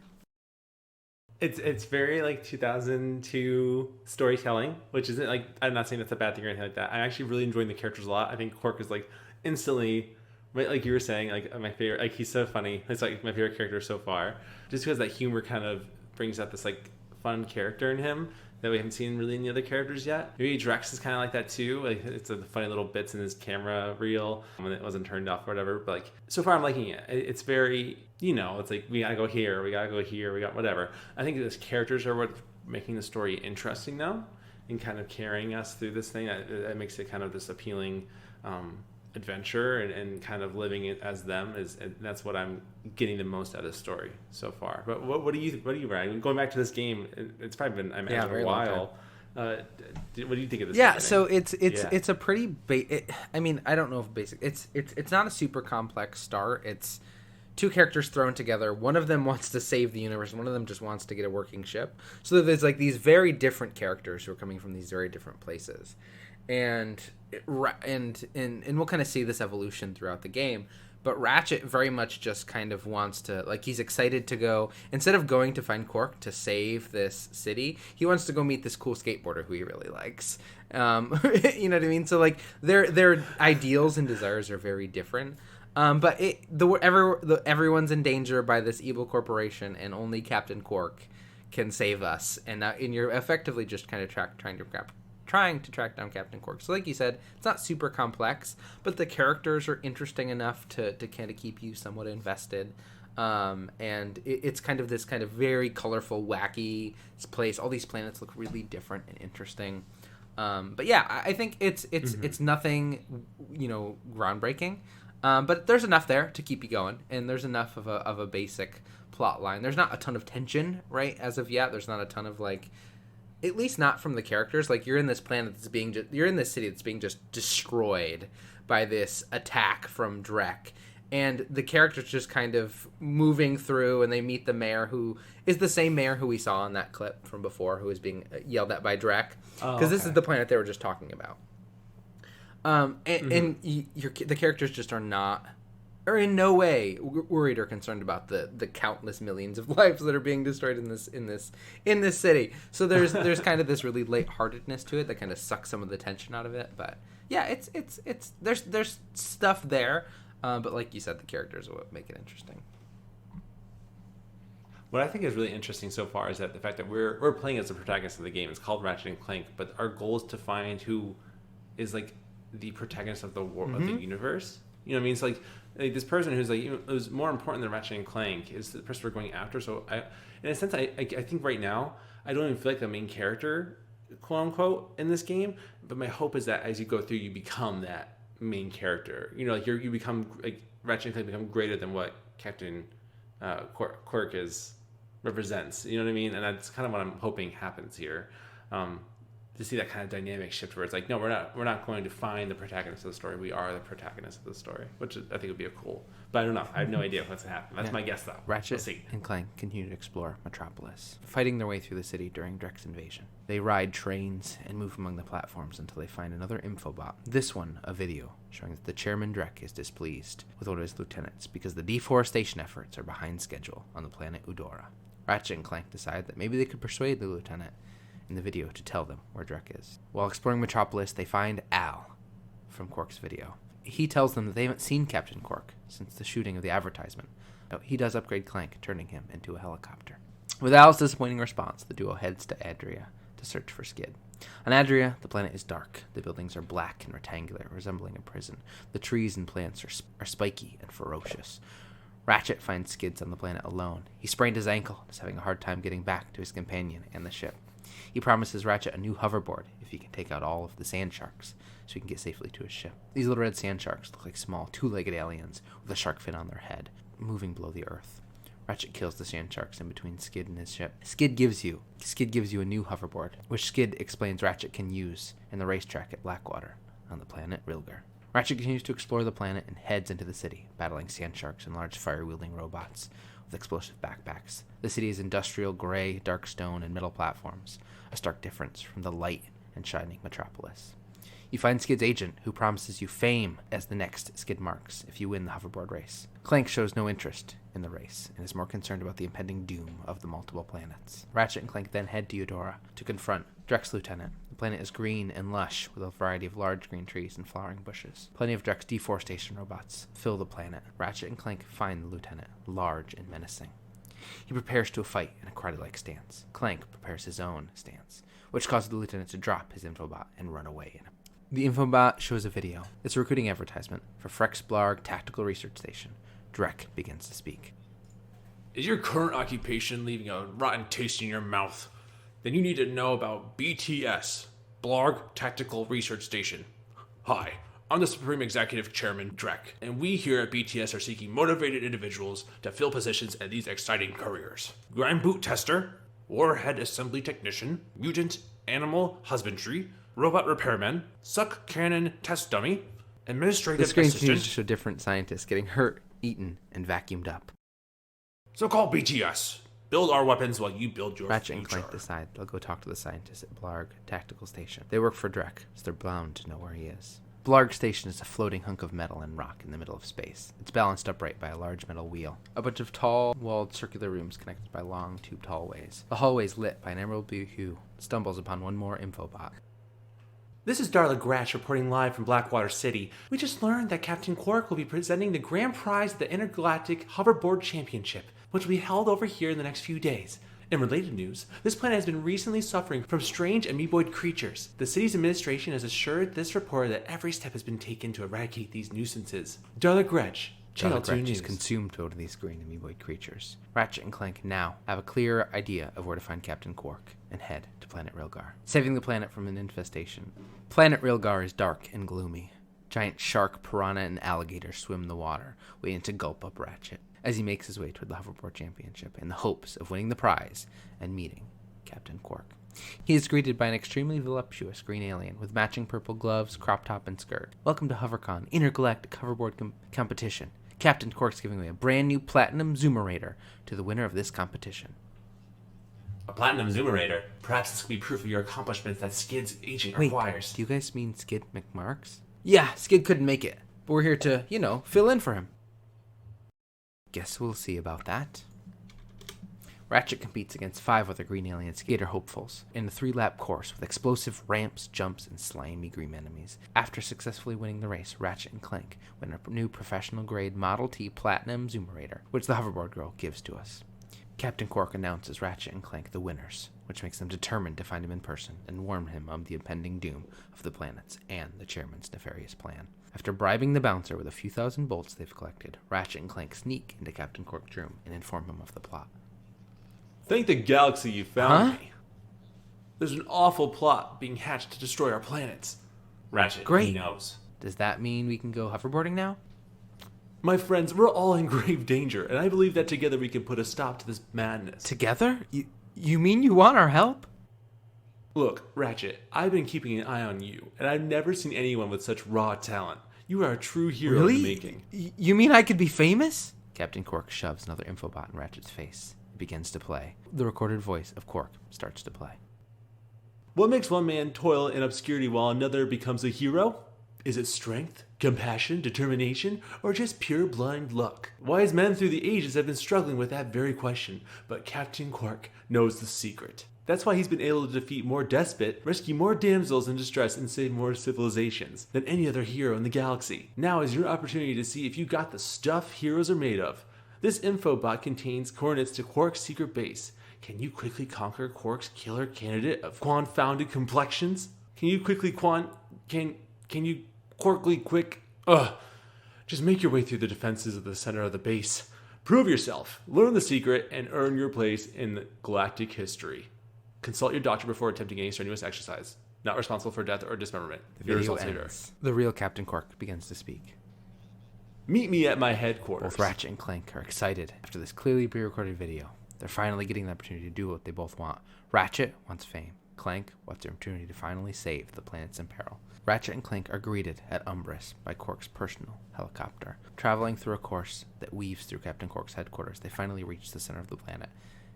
It's very like 2002 storytelling, which isn't like, I'm not saying that's a bad thing or anything like that. I'm actually really enjoying the characters a lot. I think Quark is like instantly, like you were saying, like my favorite. Like he's so funny. It's like my favorite character so far, just because that humor kind of brings out this like fun character in him that we haven't seen really in the other characters yet. Maybe Drex is kind of like that too. Like it's a funny little bits in his camera reel when it wasn't turned off or whatever. But like so far, I'm liking it. It's very, it's like we gotta go here, we gotta go here, we got whatever. I think those characters are what's making the story interesting though, and kind of carrying us through this thing. That makes it kind of this appealing adventure and kind of living it as them and that's what I'm getting the most out of the story so far. But what do you Ryan? Going back to this game, it's probably been, I imagine, a while. What do you think of this? Yeah, beginning? so it's a pretty I mean, I don't know if basic. It's not a super complex start. It's two characters thrown together. One of them wants to save the universe, and one of them just wants to get a working ship. So there's like these very different characters who are coming from these very different places. And we'll kind of see this evolution throughout the game. But Ratchet very much just kind of wants to, like, he's excited to go, instead of going to find Quark to save this city, he wants to go meet this cool skateboarder who he really likes. You know what I mean? So, like, their ideals and desires are very different. But everyone's in danger by this evil corporation, and only Captain Quark can save us. And you're effectively just kind of trying to track down Captain Quark. So like you said, it's not super complex, but the characters are interesting enough to kind of keep you somewhat invested. And it's kind of this kind of very colorful, wacky place. All these planets look really different and interesting. But yeah, I think it's nothing, groundbreaking. But there's enough there to keep you going, and there's enough of a basic plot line. There's not a ton of tension, right? As of yet, there's not a ton of like, at least not from the characters. Like, you're in this planet you're in this city that's being just destroyed by this attack from Drek, and the characters just kind of moving through, and they meet the mayor, who is the same mayor who we saw in that clip from before, who was being yelled at by Drek, because this is the planet they were just talking about. And the characters just are in no way worried or concerned about the countless millions of lives that are being destroyed in this city. So there's kind of this really lightheartedness to it that kind of sucks some of the tension out of it. But yeah, it's there's stuff there, but like you said, the characters are what make it interesting. What I think is really interesting so far is that the fact that we're playing as the protagonist of the game. It's called Ratchet and Clank, but our goal is to find who is like the protagonist of the world, of the universe. You know what I mean? It's like this person who's like, who's more important than Ratchet and Clank is the person we're going after. So in a sense, I think right now, I don't even feel like the main character, quote unquote, in this game. But my hope is that as you go through, you become that main character. Like you become, like, Ratchet and Clank become greater than what Captain Quark represents. You know what I mean? And that's kind of what I'm hoping happens here. To see that kind of dynamic shift where it's like, no, we're not going to find the protagonist of the story. We are the protagonist of the story, which I think would be a cool. But I don't know. I have no idea what's going to happen. That's my guess, though. Ratchet and Clank continue to explore Metropolis, fighting their way through the city during Drek's invasion. They ride trains and move among the platforms until they find another infobot. This one, a video showing that the chairman Drek is displeased with one of his lieutenants because the deforestation efforts are behind schedule on the planet Udora. Ratchet and Clank decide that maybe they could persuade the lieutenant in the video to tell them where Drek is. While exploring Metropolis, they find Al from Quark's video. He tells them that they haven't seen Captain Quark since the shooting of the advertisement. But he does upgrade Clank, turning him into a helicopter. With Al's disappointing response, the duo heads to Adria to search for Skid. On Adria, the planet is dark. The buildings are black and rectangular, resembling a prison. The trees and plants are spiky and ferocious. Ratchet finds Skids on the planet alone. He sprained his ankle and is having a hard time getting back to his companion and the ship. He promises Ratchet a new hoverboard if he can take out all of the sand sharks so he can get safely to his ship. These little red sand sharks look like small, two-legged aliens with a shark fin on their head, moving below the earth. Ratchet kills the sand sharks in between Skid and his ship. Skid gives you a new hoverboard, which Skid explains Ratchet can use in the racetrack at Blackwater on the planet Rilgar. Ratchet continues to explore the planet and heads into the city, battling sand sharks and large fire-wielding robots with explosive backpacks. The city is industrial gray, dark stone, and metal platforms, a stark difference from the light and shining metropolis. You find Skid's agent, who promises you fame as the next Skid Marks if you win the hoverboard race. Clank shows no interest in the race and is more concerned about the impending doom of the multiple planets. Ratchet and Clank then head to Eudora to confront Drek's lieutenant. The planet is green and lush with a variety of large green trees and flowering bushes. Plenty of Drek's deforestation robots fill the planet. Ratchet and Clank find the lieutenant, large and menacing. He prepares to a fight in a karate-like stance. Clank prepares his own stance, which causes the lieutenant to drop his infobot and run away. The infobot shows a video. It's a recruiting advertisement for Frex Blarg Tactical Research Station. Drek begins to speak. Is your current occupation leaving a rotten taste in your mouth? Then you need to know about BTS, Blarg Tactical Research Station. Hi, I'm the Supreme Executive Chairman, Drek, and we here at BTS are seeking motivated individuals to fill positions at these exciting careers. Grime Boot Tester, Warhead Assembly Technician, Mutant Animal Husbandry, Robot Repairman, Suck Cannon Test Dummy, Administrative The screen Assistant. continues to show different scientists getting hurt, eaten, and vacuumed up. So call BTS. Build our weapons while you build your Ratchet and future. Clank decide they'll go talk to the scientists at Blarg Tactical Station. They work for Drek, so they're bound to know where he is. Blarg Station is a floating hunk of metal and rock in the middle of space. It's balanced upright by a large metal wheel. A bunch of tall, walled circular rooms connected by long, tubed hallways. The hallway is lit by an emerald blue hue. Stumbles upon one more infobot. This is Darla Gratch reporting live from Blackwater City. We just learned that Captain Quark will be presenting the grand prize of the Intergalactic Hoverboard Championship, which will be held over here in the next few days. In related news, this planet has been recently suffering from strange amoeboid creatures. The city's administration has assured this reporter that every step has been taken to eradicate these nuisances. Darla Gretsch, Channel 2 Gretch News. is consumed to these green amoeboid creatures. Ratchet and Clank now have a clear idea of where to find Captain Quark and head to Planet Rilgar, saving the planet from an infestation. Planet Rilgar is dark and gloomy. Giant shark, piranha, and alligator swim the water, waiting to gulp up Ratchet as he makes his way toward the Hoverboard Championship in the hopes of winning the prize and meeting Captain Quark. He is greeted by an extremely voluptuous green alien with matching purple gloves, crop top, and skirt. Welcome to HoverCon, Intergalactic Hoverboard Competition. Captain Quark's giving away a brand new Platinum Zoomerator to the winner of this competition. A platinum zoomerator. Perhaps this could be proof of your accomplishments that Skid's agent Wait, requires. do you guys mean Skid McMarks? Yeah, Skid couldn't make it, but we're here to, fill in for him. Guess we'll see about that. Ratchet competes against 5 other green alien skater hopefuls in a 3-lap course with explosive ramps, jumps, and slimy green enemies. After successfully winning the race, Ratchet and Clank win a new professional-grade Model T Platinum Zoomerator, which the Hoverboard Girl gives to us. Captain Quark announces Ratchet and Clank the winners, which makes them determined to find him in person and warn him of the impending doom of the planets and the chairman's nefarious plan. After bribing the bouncer with a few thousand bolts they've collected, Ratchet and Clank sneak into Captain Quark's room and inform him of the plot. Thank the galaxy you found me. There's an awful plot being hatched to destroy our planets. Ratchet, Great. he knows. Does that mean we can go hoverboarding now? My friends, we're all in grave danger, and I believe that together we can put a stop to this madness. Together? You mean you want our help? Look, Ratchet, I've been keeping an eye on you, and I've never seen anyone with such raw talent. You are a true hero in the making. You mean I could be famous? Captain Quark shoves another infobot in Ratchet's face. It begins to play. The recorded voice of Quark starts to play. What makes one man toil in obscurity while another becomes a hero? Is it strength, compassion, determination, or just pure blind luck? Wise men through the ages have been struggling with that very question, but Captain Quark knows the secret. That's why he's been able to defeat more despot, rescue more damsels in distress, and save more civilizations than any other hero in the galaxy. Now is your opportunity to see if you got the stuff heroes are made of. This infobot contains coordinates to Quark's secret base. Can you quickly conquer Quark's killer candidate of confounded complexions? Just make your way through the defenses of the center of the base. Prove yourself, learn the secret, and earn your place in galactic history. Consult your doctor before attempting any strenuous exercise. Not responsible for death or dismemberment. The Your video results later. ends. The real Captain Quark begins to speak. Meet me at my headquarters. Both Ratchet and Clank are excited after this clearly pre-recorded video. They're finally getting the opportunity to do what they both want. Ratchet wants fame. Clank wants the opportunity to finally save the planets in peril. Ratchet and Clank are greeted at Umbris by Quark's personal helicopter. Traveling through a course that weaves through Captain Quark's headquarters, they finally reach the center of the planet.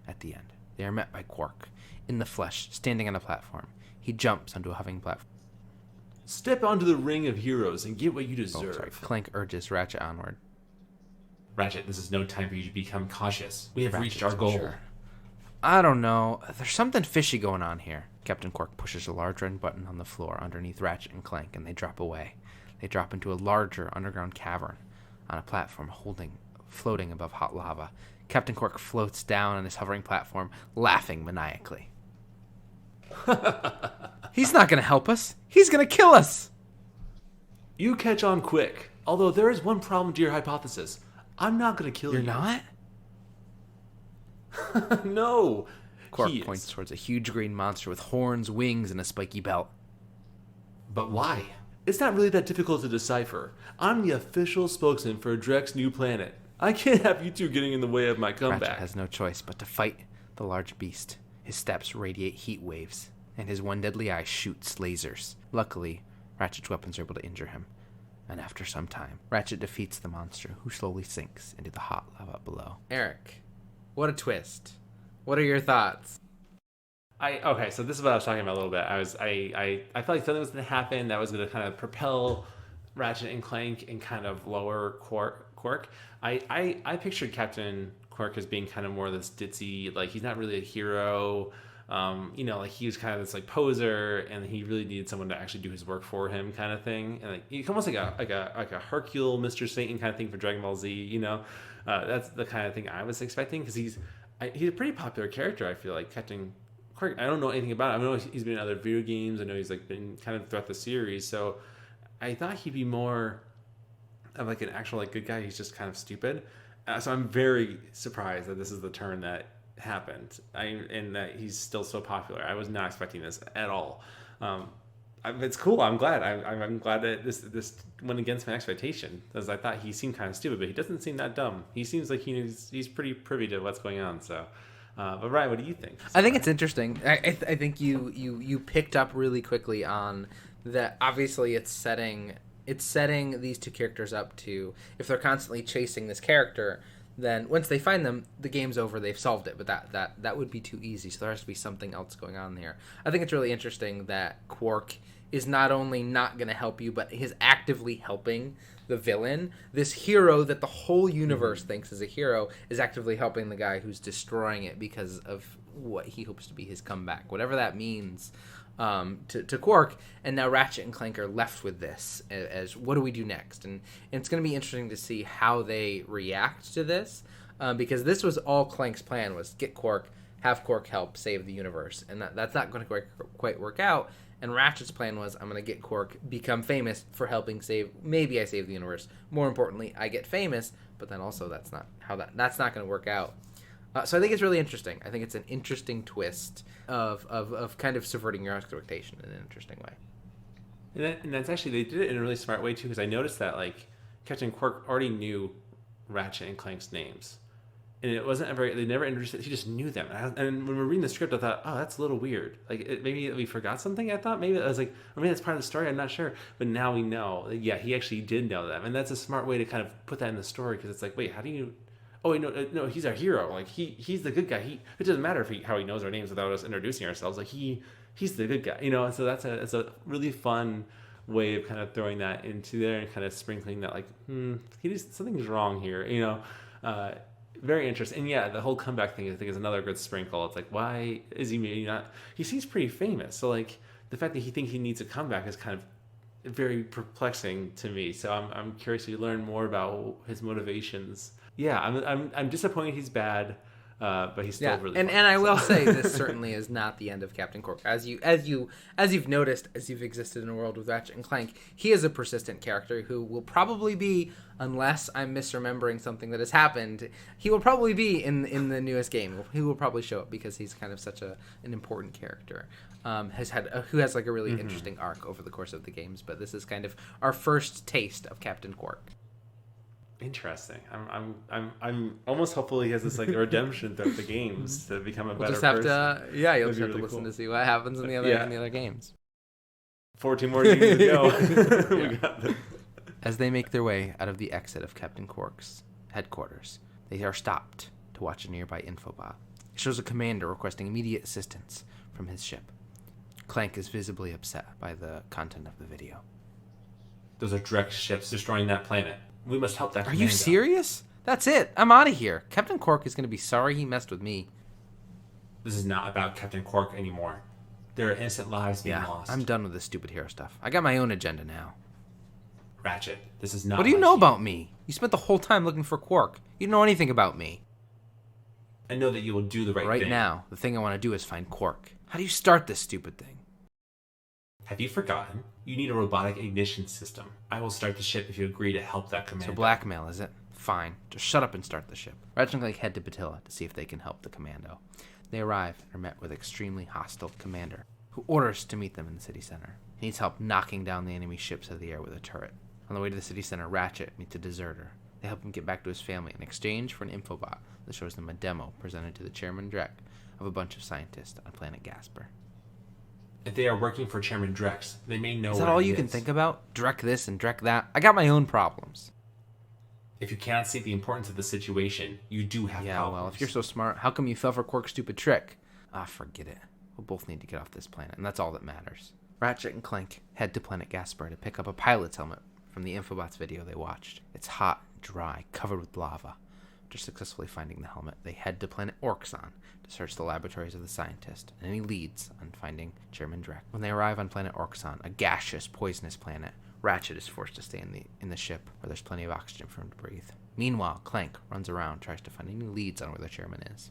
At the end, they are met by Quark, in the flesh, standing on a platform. He jumps onto a hovering platform. Step onto the ring of heroes and get what you Oh, deserve. sorry. Clank urges Ratchet onward. Ratchet, this is no time for you to become cautious. We have reached our Ratchet's goal. unsure. I don't know. There's something fishy going on here. Captain Quark pushes a large red button on the floor underneath Ratchet and Clank, and they drop away. They drop into a larger underground cavern on a platform floating above hot lava. Captain Quark floats down on his hovering platform, laughing maniacally. He's not going to help us. He's going to kill us. You catch on quick. Although there is one problem to your hypothesis. I'm not going to kill You're you. not? No. Quark He points is. towards a huge green monster with horns, wings, and a spiky belt. But why? It's not really that difficult to decipher. I'm the official spokesman for Drek's new planet. I can't have you two getting in the way of my Ratchet comeback. has no choice but to fight the large beast. His steps radiate heat waves, and his one deadly eye shoots lasers. Luckily, Ratchet's weapons are able to injure him. And after some time, Ratchet defeats the monster, who slowly sinks into the hot lava below. Eric, what a twist. What are your thoughts? Okay, so this is what I was talking about a little bit. I felt like something was going to happen that was going to kind of propel Ratchet and Clank and kind of lower Quark. I pictured Captain Quark as being kind of more this ditzy, like he's not really a hero. Like he was kind of this like poser, and he really needed someone to actually do his work for him, kind of thing. And like almost like a Hercule, Mr. Satan kind of thing for Dragon Ball Z. That's the kind of thing I was expecting, because he's a pretty popular character. I feel like Captain Quark. I don't know anything about him. I know he's been in other video games. I know he's like been kind of throughout the series. So I thought he'd be more of like an actual like good guy. He's just kind of stupid. So I'm very surprised that this is the turn that happened, and that he's still so popular. I was not expecting this at all. It's cool. I'm glad. I'm glad that this went against my expectation, because I thought he seemed kind of stupid, but he doesn't seem that dumb. He seems like he's pretty privy to what's going on. So, but Ryan, what do you think? I think it's interesting. I think you picked up really quickly on that. Obviously, it's setting these two characters up to, if they're constantly chasing this character, then once they find them, the game's over. They've solved it. But that would be too easy. So there has to be something else going on here. I think it's really interesting that Quark is not only not going to help you, but is actively helping the villain. This hero that the whole universe thinks is a hero is actively helping the guy who's destroying it because of what he hopes to be his comeback, whatever that means to Quark. And now Ratchet and Clank are left with this as what do we do next? And it's going to be interesting to see how they react to this, because this was all Clank's plan, was get Quark, have Quark help save the universe. And that's not going to quite work out. And Ratchet's plan was, I'm going to get Quark, become famous for helping save, maybe I save the universe. More importantly, I get famous, but then also that's not going to work out. So I think it's really interesting. I think it's an interesting twist of kind of subverting your expectation in an interesting way. And that's actually, they did it in a really smart way too, because I noticed that like Captain Quark already knew Ratchet and Clank's names, and it wasn't they never introduced it. He just knew them. And when we were reading the script, I thought, oh, that's a little weird. Like maybe we forgot something. I thought maybe I was like, or maybe that's part of the story. I'm not sure. But now we know. Yeah, he actually did know them, and that's a smart way to kind of put that in the story, because it's like, wait, how do you? Oh wait, no, he's our hero. Like he's the good guy. It doesn't matter how he knows our names without us introducing ourselves. Like he's the good guy. So that's a really fun way of kind of throwing that into there and kind of sprinkling that like, something's wrong here. Very interesting. And yeah, the whole comeback thing I think is another good sprinkle. It's like, why is he maybe not? He seems pretty famous. So like the fact that he thinks he needs a comeback is kind of very perplexing to me. So I'm curious to learn more about his motivations. Yeah, I'm disappointed he's bad, but he's still really and fun, and I will say this certainly is not the end of Captain Quark. As you've noticed, as you've existed in a world with Ratchet and Clank, he is a persistent character who will probably be, unless I'm misremembering something that has happened, he will probably be in the newest game. He will probably show up because he's kind of such an important character. Who has like a really interesting arc over the course of the games. But this is kind of our first taste of Captain Quark. Interesting. I'm almost hopeful he has this like redemption throughout the games to become a better Just have person. to, you'll That'd just have be to really listen cool. to see what happens in the other games. 14 more games to go. We got this. As they make their way out of the exit of Captain Quark's headquarters, they are stopped to watch a nearby infobot. It shows a commander requesting immediate assistance from his ship. Clank is visibly upset by the content of the video. Those are direct ships destroying that planet. We must help that Are you commando. serious? That's it. I'm out of here. Captain Quark is going to be sorry he messed with me. This is not about Captain Quark anymore. There are innocent lives being lost. I'm done with this stupid hero stuff. I got my own agenda now. Ratchet, this is not What do you like know about me? You spent the whole time looking for Quark. You don't know anything about me. I know that you will do the right thing. Right now, the thing I want to do is find Quark. How do you start this stupid thing? Have you forgotten? You need a robotic ignition system. I will start the ship if you agree to help that commando. So blackmail, is it? Fine. Just shut up and start the ship. Ratchet and Clank head to Patilla to see if they can help the commando. They arrive and are met with extremely hostile commander, who orders to meet them in the city center. He needs help knocking down the enemy ships out of the air with a turret. On the way to the city center, Ratchet meets a deserter. They help him get back to his family in exchange for an infobot that shows them a demo presented to the Chairman Drek of a bunch of scientists on planet Gasper. If they are working for Chairman Drex, they may know Is that where all he you can is. think about? Drek this and Drek that? I got my own problems. If you cannot see the importance of the situation, you do have Yeah, problems. well, if you're so smart, how come you fell for Quark's stupid trick? Ah, forget it. We'll both need to get off this planet, and that's all that matters. Ratchet and Clank head to planet Gasper to pick up a pilot's helmet from the Infobot's video they watched. It's hot, dry, covered with lava. After successfully finding the helmet, they head to planet Orxon to search the laboratories of the scientist and any leads on finding Chairman Drek. When they arrive on planet Orxon, a gaseous, poisonous planet, Ratchet is forced to stay in the ship where there's plenty of oxygen for him to breathe. Meanwhile, Clank runs around, tries to find any leads on where the chairman is.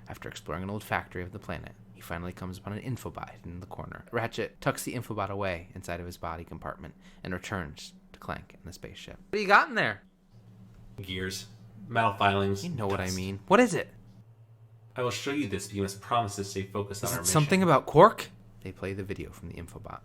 After exploring an old factory of the planet, he finally comes upon an infobot hidden in the corner. Ratchet tucks the infobot away inside of his body compartment and returns to Clank in the spaceship. What do you got in there? Gears, metal filings. You know what I dust. mean. What is it? I will show you this, but you must promise to stay focused on Is our it mission. something about Quark? They play the video from the infobot.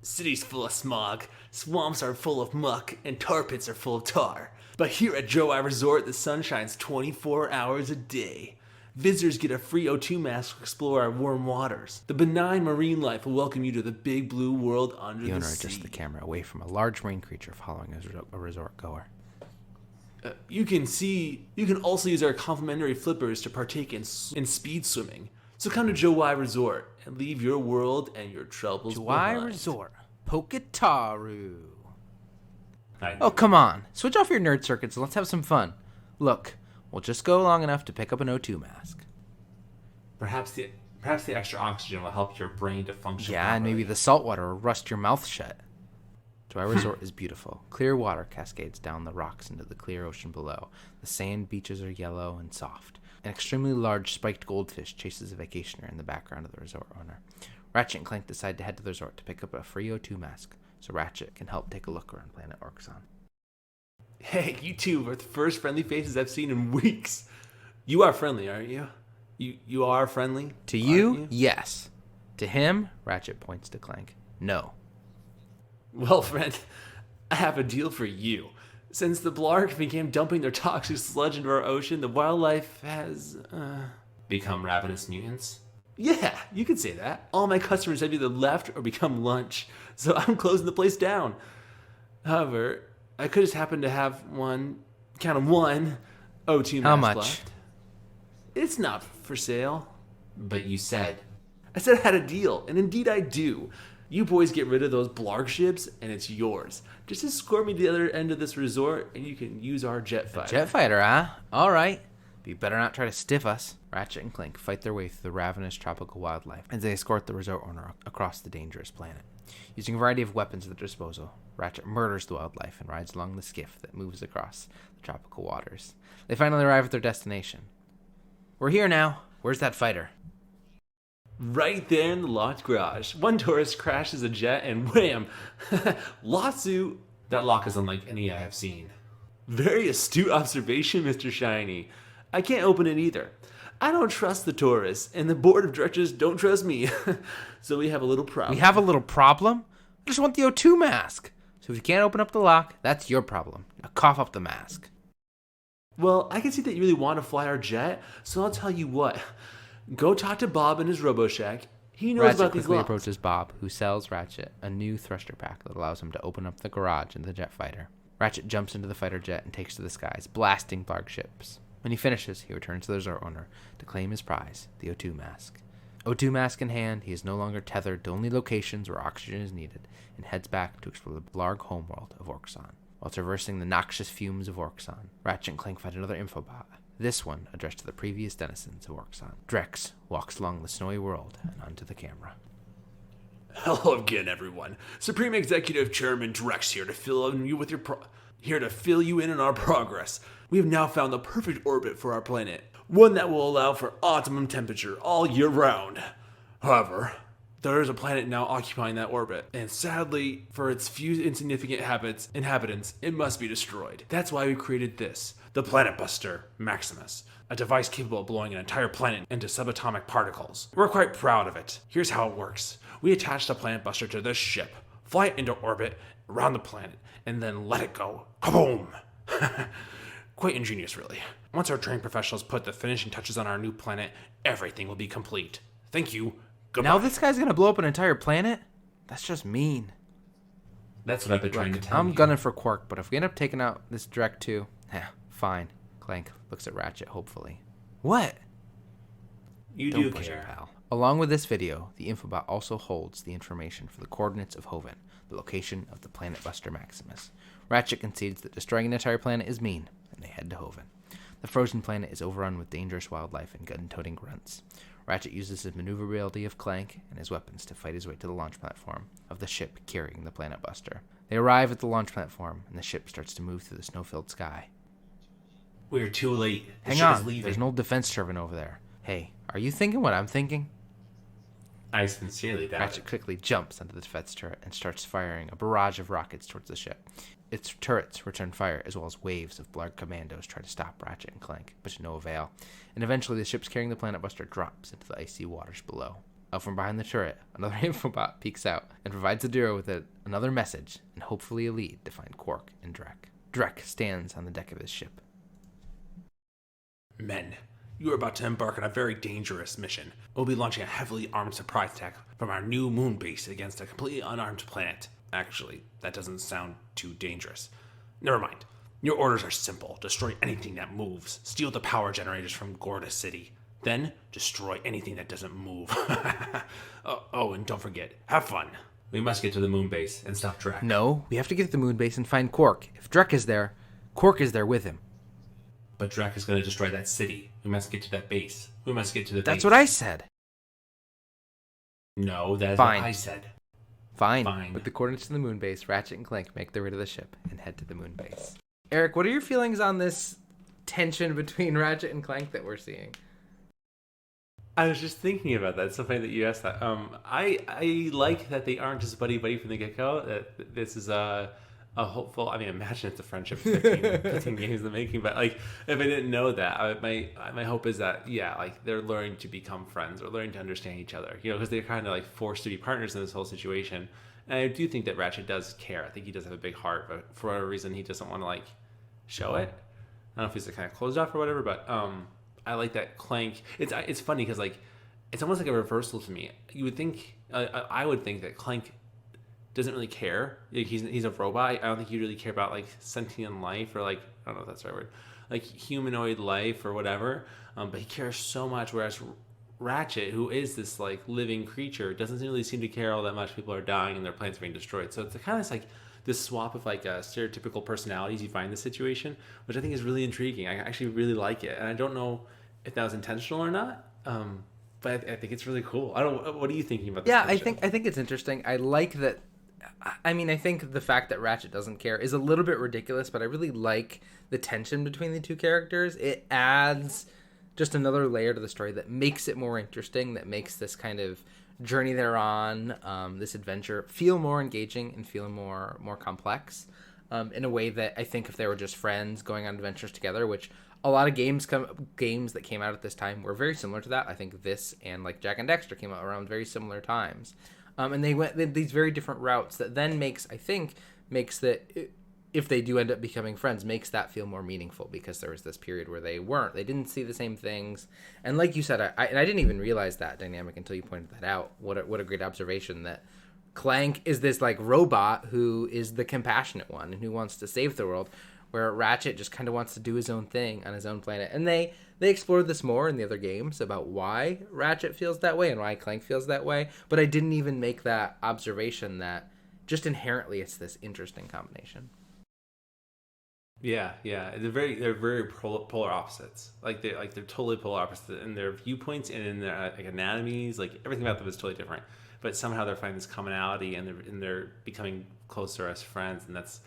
City's full of smog, swamps are full of muck, and tar pits are full of tar. But here at Joe I Resort, the sun shines 24 hours a day. Visitors get a free O2 mask to explore our warm waters. The benign marine life will welcome you to the big blue world under The the owner sea. adjusts the camera away from a large marine creature following a resort goer. You can also use our complimentary flippers to partake in speed swimming. So come to Joe Y Resort and leave your world and your troubles Juwai behind. Resort. Poketaru. I- Oh, come on. Switch off your nerd circuits and let's have some fun. Look, we'll just go long enough to pick up an O2 mask. Perhaps the extra oxygen will help your brain to function. Yeah, and maybe the salt water will rust your mouth shut. Juwai Resort is beautiful. Clear water cascades down the rocks into the clear ocean below. The sand beaches are yellow and soft. An extremely large spiked goldfish chases a vacationer in the background of the resort owner. Ratchet and Clank decide to head to the resort to pick up a free O2 mask so Ratchet can help take a look around planet Orxon. Hey, you two are the first friendly faces I've seen in weeks. You are friendly, aren't you? You are friendly? To aren't you, yes. To him, Ratchet points to Clank. No. Well, friend, I have a deal for you. Since the Blarg began dumping their toxic sludge into our ocean, the wildlife has, become ravenous mutants. yeah, you could say that. All my customers have either left or become lunch, so I'm closing the place down. However, I could just happen to have one O2 How mask much? left. It's not for sale. But you said I said I had a deal, and indeed I do. You boys get rid of those Blarg ships, and it's yours. Just escort me to the other end of this resort, and you can use our jet fighter. Jet fighter, huh? All right. But you better not try to stiff us. Ratchet and Clank fight their way through the ravenous tropical wildlife as they escort the resort owner across the dangerous planet. Using a variety of weapons at their disposal, Ratchet murders the wildlife and rides along the skiff that moves across the tropical waters. They finally arrive at their destination. We're here now. Where's that fighter? Right there in the locked garage. One tourist crashes a jet, and wham! Lawsuit. that lock is unlike any I have seen. Very astute observation, Mr. Shiny. I can't open it either. I don't trust the tourists, and the board of directors don't trust me. So we have a little problem. We have a little problem? I just want the O2 mask. So if you can't open up the lock, that's your problem. Now cough up the mask. Well, I can see that you really want to fly our jet, so I'll tell you what. Go talk to Bob in his RoboShack. He knows Ratchet about these quickly locks. approaches Bob, who sells Ratchet a new thruster pack that allows him to open up the garage in the jet fighter. Ratchet jumps into the fighter jet and takes to the skies, blasting Blarg ships. When he finishes, he returns to the resort owner to claim his prize, the O2 mask. O2 mask in hand, he is no longer tethered to only locations where oxygen is needed, and heads back to explore the Blarg homeworld of Orxon. While traversing the noxious fumes of Orxon, Ratchet and Clank find another infobot, this one addressed to the previous denizens of Orxon. Drex walks along the snowy world and onto the camera. Hello again, everyone. Supreme Executive Chairman Drex here to fill you in on our progress. We have now found the perfect orbit for our planet, one that will allow for optimum temperature all year round. However, there is a planet now occupying that orbit, and sadly, for its few insignificant inhabitants, it must be destroyed. That's why we created this, the Planet Buster Maximus, a device capable of blowing an entire planet into subatomic particles. We're quite proud of it. Here's how it works. We attach the Planet Buster to this ship, fly it into orbit around the planet, and then let it go. Kaboom! Quite ingenious, really. Once our trained professionals put the finishing touches on our new planet, everything will be complete. Thank you. Goodbye. Now this guy's gonna blow up an entire planet? That's just mean. That's what I've been trying to tell you. I'm gunning for Quark, but if we end up taking out this Drek too, fine. Clank looks at Ratchet hopefully. What? You Don't do push it, care. pal. Along with this video, the infobot also holds the information for the coordinates of Hoven, the location of the Planet Buster Maximus. Ratchet concedes that destroying an entire planet is mean, and they head to Hoven. The frozen planet is overrun with dangerous wildlife and gun-toting grunts. Ratchet uses his maneuverability of Clank and his weapons to fight his way to the launch platform of the ship carrying the Planet Buster. They arrive at the launch platform, and the ship starts to move through the snow-filled sky. We're too late. The Hang ship is on, leaving. there's an old defense turbine over there. Hey, are you thinking what I'm thinking? I sincerely doubt Ratchet it. quickly jumps onto the defense turret and starts firing a barrage of rockets towards the ship. Its turrets return fire, as well as waves of Blarg commandos try to stop Ratchet and Clank, but to no avail. And eventually the ship carrying the Planet Buster drops into the icy waters below. Out from behind the turret, another infobot peeks out and provides the duo with another message and hopefully a lead to find Quark and Drek. Drek stands on the deck of his ship. Men, you are about to embark on a very dangerous mission. We'll be launching a heavily armed surprise attack from our new moon base against a completely unarmed planet. Actually, that doesn't sound too dangerous. Never mind. Your orders are simple. Destroy anything that moves. Steal the power generators from Gorda City. Then, destroy anything that doesn't move. Oh, and don't forget, have fun. We must get to the moon base and stop Drek. No, we have to get to the moon base and find Quark. If Drek is there, Quark is there with him. But Drek is going to destroy that city. We must get to that base. We must get to the That's base. what I said. No, that's Fine. what I said. Fine. With the coordinates to the moon base, Ratchet and Clank make their way to the ship and head to the moon base. Eric, what are your feelings on this tension between Ratchet and Clank that we're seeing? I was just thinking about that. It's so funny that you asked that. I like that they aren't just buddy from the get-go. That this is a hopeful. I mean, imagine it's a friendship 15 games in the making. But like, if I didn't know that, my hope is that like they're learning to become friends or learning to understand each other. Because they're kind of like forced to be partners in this whole situation. And I do think that Ratchet does care. I think he does have a big heart, but for whatever reason, he doesn't want to like show it. I don't know if he's like, kind of closed off or whatever, but I like that Clank. It's funny because like it's almost like a reversal to me. You would think I would think that Clank doesn't really care. Like he's a robot. I don't think he'd really care about like sentient life or like I don't know if that's the right word, like humanoid life or whatever. But he cares so much. Whereas Ratchet, who is this like living creature, doesn't really seem to care all that much. People are dying and their planets are being destroyed. So it's kind of like this swap of like stereotypical personalities you find in this situation, which I think is really intriguing. I actually really like it, and I don't know if that was intentional or not. But I think it's really cool. What are you thinking about this? Yeah, I think it's interesting. I like that. I mean, I think the fact that Ratchet doesn't care is a little bit ridiculous, but I really like the tension between the two characters. It adds just another layer to the story that makes it more interesting, that makes this kind of journey they're on, this adventure, feel more engaging and feel more complex in a way that I think if they were just friends going on adventures together, which a lot of games that came out at this time were very similar to that. I think this and like Jak and Daxter came out around very similar times. And they went these very different routes that then makes that if they do end up becoming friends, makes that feel more meaningful because there was this period where they didn't see the same things. And like you said, I didn't even realize that dynamic until you pointed that out. What a great observation that Clank is this like robot who is the compassionate one and who wants to save the world, where Ratchet just kind of wants to do his own thing on his own planet. And they explored this more in the other games about why Ratchet feels that way and why Clank feels that way. But I didn't even make that observation that just inherently it's this interesting combination. Yeah. They're very polar opposites. Like they're totally polar opposites in their viewpoints and in their like anatomies. Like everything about them is totally different. But somehow they're finding this commonality and they're becoming closer as friends. And that's,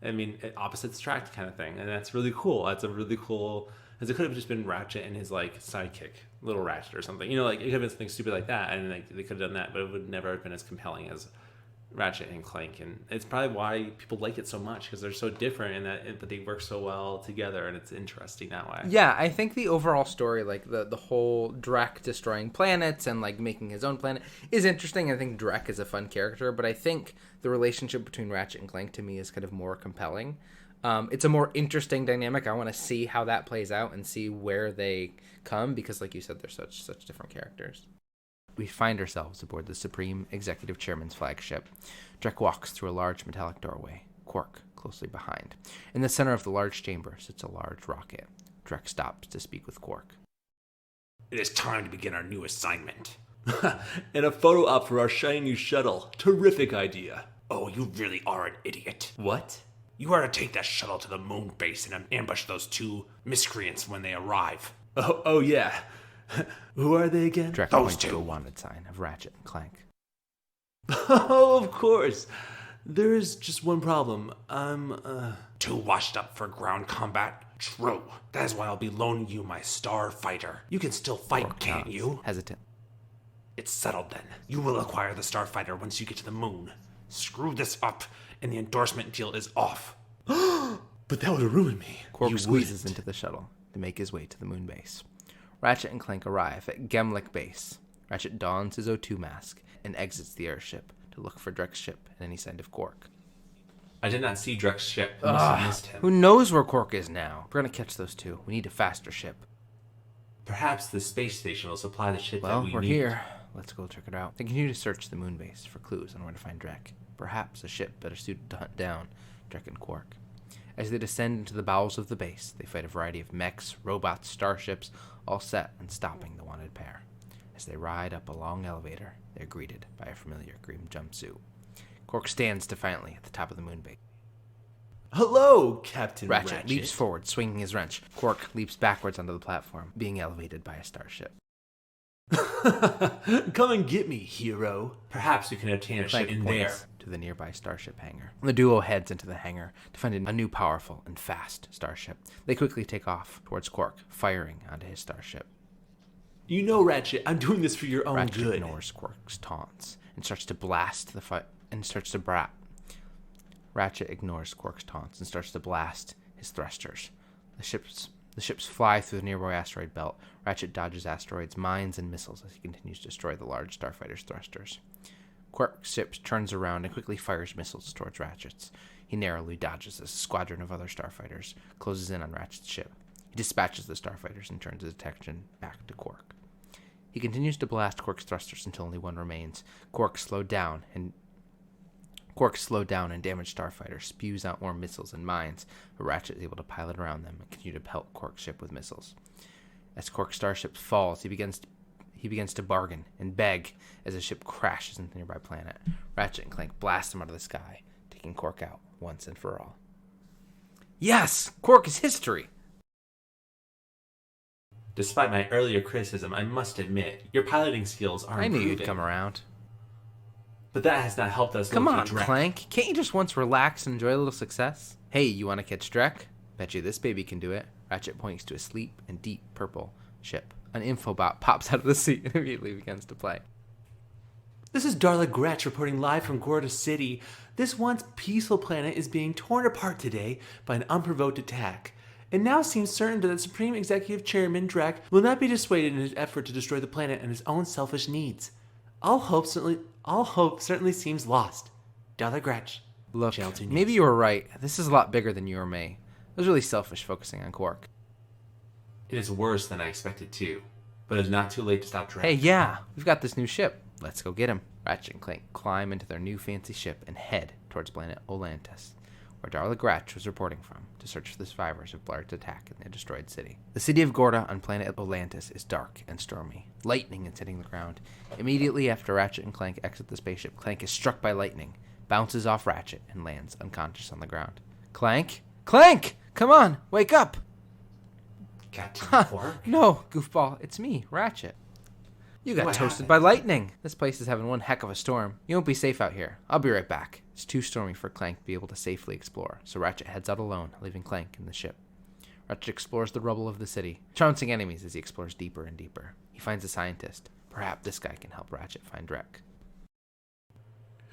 I mean, opposites attract kind of thing. And that's really cool. That's a really cool. Because it could have just been Ratchet and his like sidekick, Little Ratchet or something. You know, like it could have been something stupid like that, and like they could have done that, but it would never have been as compelling as Ratchet and Clank. And it's probably why people like it so much, because they're so different but they work so well together, and it's interesting that way. Yeah, I think the overall story, like the whole Drek destroying planets and like making his own planet, is interesting. I think Drek is a fun character, but I think the relationship between Ratchet and Clank to me is kind of more compelling. It's a more interesting dynamic. I want to see how that plays out and see where they come, because like you said, they're such different characters. We find ourselves aboard the Supreme Executive Chairman's flagship. Drek walks through a large metallic doorway, Quark closely behind. In the center of the large chamber sits a large rocket. Drek stops to speak with Quark. It is time to begin our new assignment. And a photo op for our shiny new shuttle. Terrific idea. Oh, you really are an idiot. What? You are to take that shuttle to the moon base and ambush those two miscreants when they arrive. Oh yeah. Who are they again? Drek Those points two. to a wanted sign of Ratchet and Clank. Oh, of course. There is just one problem. Too washed up for ground combat? True. That is why I'll be loaning you my starfighter. You can still fight, Quark can't nods, you? hesitant. It's settled then. You will acquire the starfighter once you get to the moon. Screw this up, and the endorsement deal is off. But that would ruin me. Quark You squeezes wouldn't. into the shuttle to make his way to the moon base. Ratchet and Clank arrive at Gemlik Base. Ratchet dons his O2 mask and exits the airship to look for Drek's ship and any sign of Quark. I did not see Drek's ship. I must have missed him. Who knows where Quark is now? We're gonna catch those two. We need a faster ship. Perhaps the space station will supply the ship Well, that we we're need. here. Let's go check it out. They continue to search the moon base for clues on where to find Drek. Perhaps a ship better suited to hunt down Drek and Quark. As they descend into the bowels of the base, they fight a variety of mechs, robots, starships, all set on stopping the wanted pair. As they ride up a long elevator, they're greeted by a familiar green jumpsuit. Quark stands defiantly at the top of the moon base. Hello, Captain Ratchet leaps forward, swinging his wrench. Quark leaps backwards onto the platform, being elevated by a starship. Come and get me, hero. Perhaps we can obtain a Clank ship in points there. to the nearby starship hangar. The duo heads into the hangar to find a new powerful and fast starship. They quickly take off towards Quark, firing onto his starship. You know, Ratchet, I'm doing this for your own Ratchet good. ignores Quark's taunts and starts to blast the Ratchet ignores Quark's taunts and starts to blast his thrusters. The ships fly through the nearby asteroid belt. Ratchet dodges asteroids, mines, and missiles as he continues to destroy the large starfighter's thrusters. Quark's ship turns around and quickly fires missiles towards Ratchet's. He narrowly dodges as a squadron of other starfighters closes in on Ratchet's ship. He dispatches the starfighters and turns his attention back to Quark. He continues to blast Quark's thrusters until only one remains. Quark's slowed down and damaged starfighter spews out more missiles and mines, but Ratchet is able to pilot around them and continue to pelt Quark's ship with missiles. As Quark's starship falls, he begins to bargain and beg as the ship crashes into the nearby planet. Ratchet and Clank blast him out of the sky, taking Quark out once and for all. Yes! Quark is history! Despite my earlier criticism, I must admit, your piloting skills are I knew improving. you'd come around. But that has not helped us Come on, locate Drek. Clank. Can't you just once relax and enjoy a little success? Hey, you want to catch Drek? Bet you this baby can do it. Ratchet points to a sleek and deep purple ship. An infobot pops out of the seat and immediately begins to play. This is Darla Gretsch reporting live from Gorda City. This once peaceful planet is being torn apart today by an unprovoked attack. It now seems certain that the Supreme Executive Chairman Drek will not be dissuaded in his effort to destroy the planet and his own selfish needs. All hope certainly seems lost. Darla Gretsch. Look, Chelsea News. maybe you were right. This is a lot bigger than you or me. It was really selfish focusing on Quark. It is worse than I expected too, but it's not too late to stop Drek. Hey, yeah, we've got this new ship. Let's go get him. Ratchet and Clank climb into their new fancy ship and head towards planet Olantis, where Darla Gratch was reporting from to search for the survivors of Blarg's attack in the destroyed city. The city of Gorda on planet Atlantis is dark and stormy. Lightning is hitting the ground. Immediately after Ratchet and Clank exit the spaceship, Clank is struck by lightning, bounces off Ratchet, and lands unconscious on the ground. Clank? Clank! Come on, wake up! Captain Ha! Quark? No, goofball, it's me, Ratchet. You got What toasted happened? by lightning. This place is having one heck of a storm. You won't be safe out here. I'll be right back. It's too stormy for Clank to be able to safely explore, so Ratchet heads out alone, leaving Clank in the ship. Ratchet explores the rubble of the city, trouncing enemies as he explores deeper and deeper. He finds a scientist. Perhaps this guy can help Ratchet find Drek.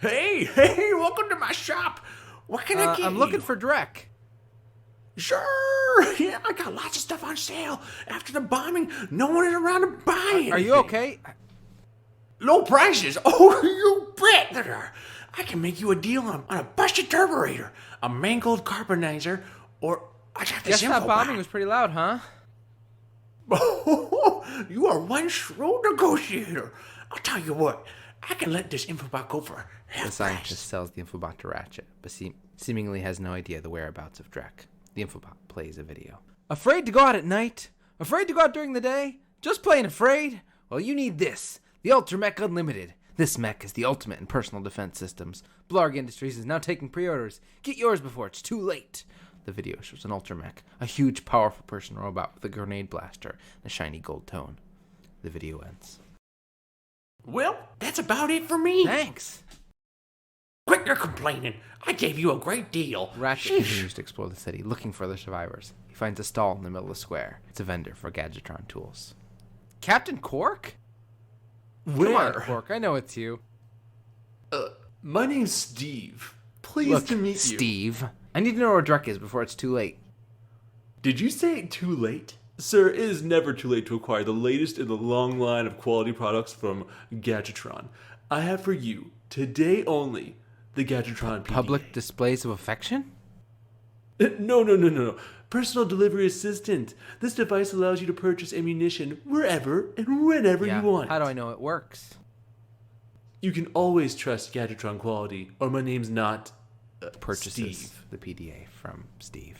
Hey, welcome to my shop. What can I get I'm you? looking for Drek. Sure. Yeah, I got lots of stuff on sale. After the bombing, no one is around to buy anything. Are you okay? Low prices? Oh, you bet. I can make you a deal on a busted turburator, a mangled carbonizer, or I got this Guess that bombing infobot. was pretty loud, huh? You are one shrewd negotiator. I'll tell you what, I can let this infobot go for half The scientist price. sells the infobot to Ratchet, but seemingly has no idea the whereabouts of Drek. The infobot plays a video. Afraid to go out at night? Afraid to go out during the day? Just plain afraid? Well, you need this. The Ultra Mech Unlimited. This mech is the ultimate in personal defense systems. Blarg Industries is now taking pre-orders. Get yours before it's too late. The video shows an Ultra Mech, a huge, powerful person robot with a grenade blaster and a shiny gold tone. The video ends. Well, that's about it for me. Thanks. Quit your complaining. I gave you a great deal. Ratchet Sheesh. continues to explore the city, looking for other survivors. He finds a stall in the middle of the square. It's a vendor for Gadgetron tools. Captain Quark? Come on, Quark. I know it's you. My name's Steve. Pleased Look, to meet you. Steve. I need to know where Drek is before it's too late. Did you say too late? Sir, it is never too late to acquire the latest in the long line of quality products from Gadgetron. I have for you, today only, the Gadgetron PDA. Public displays of affection? No. Personal delivery assistant. This device allows you to purchase ammunition wherever and whenever you want. How do I know it works? You can always trust Gadgetron quality, or my name's not Purchases Steve. the PDA from Steve.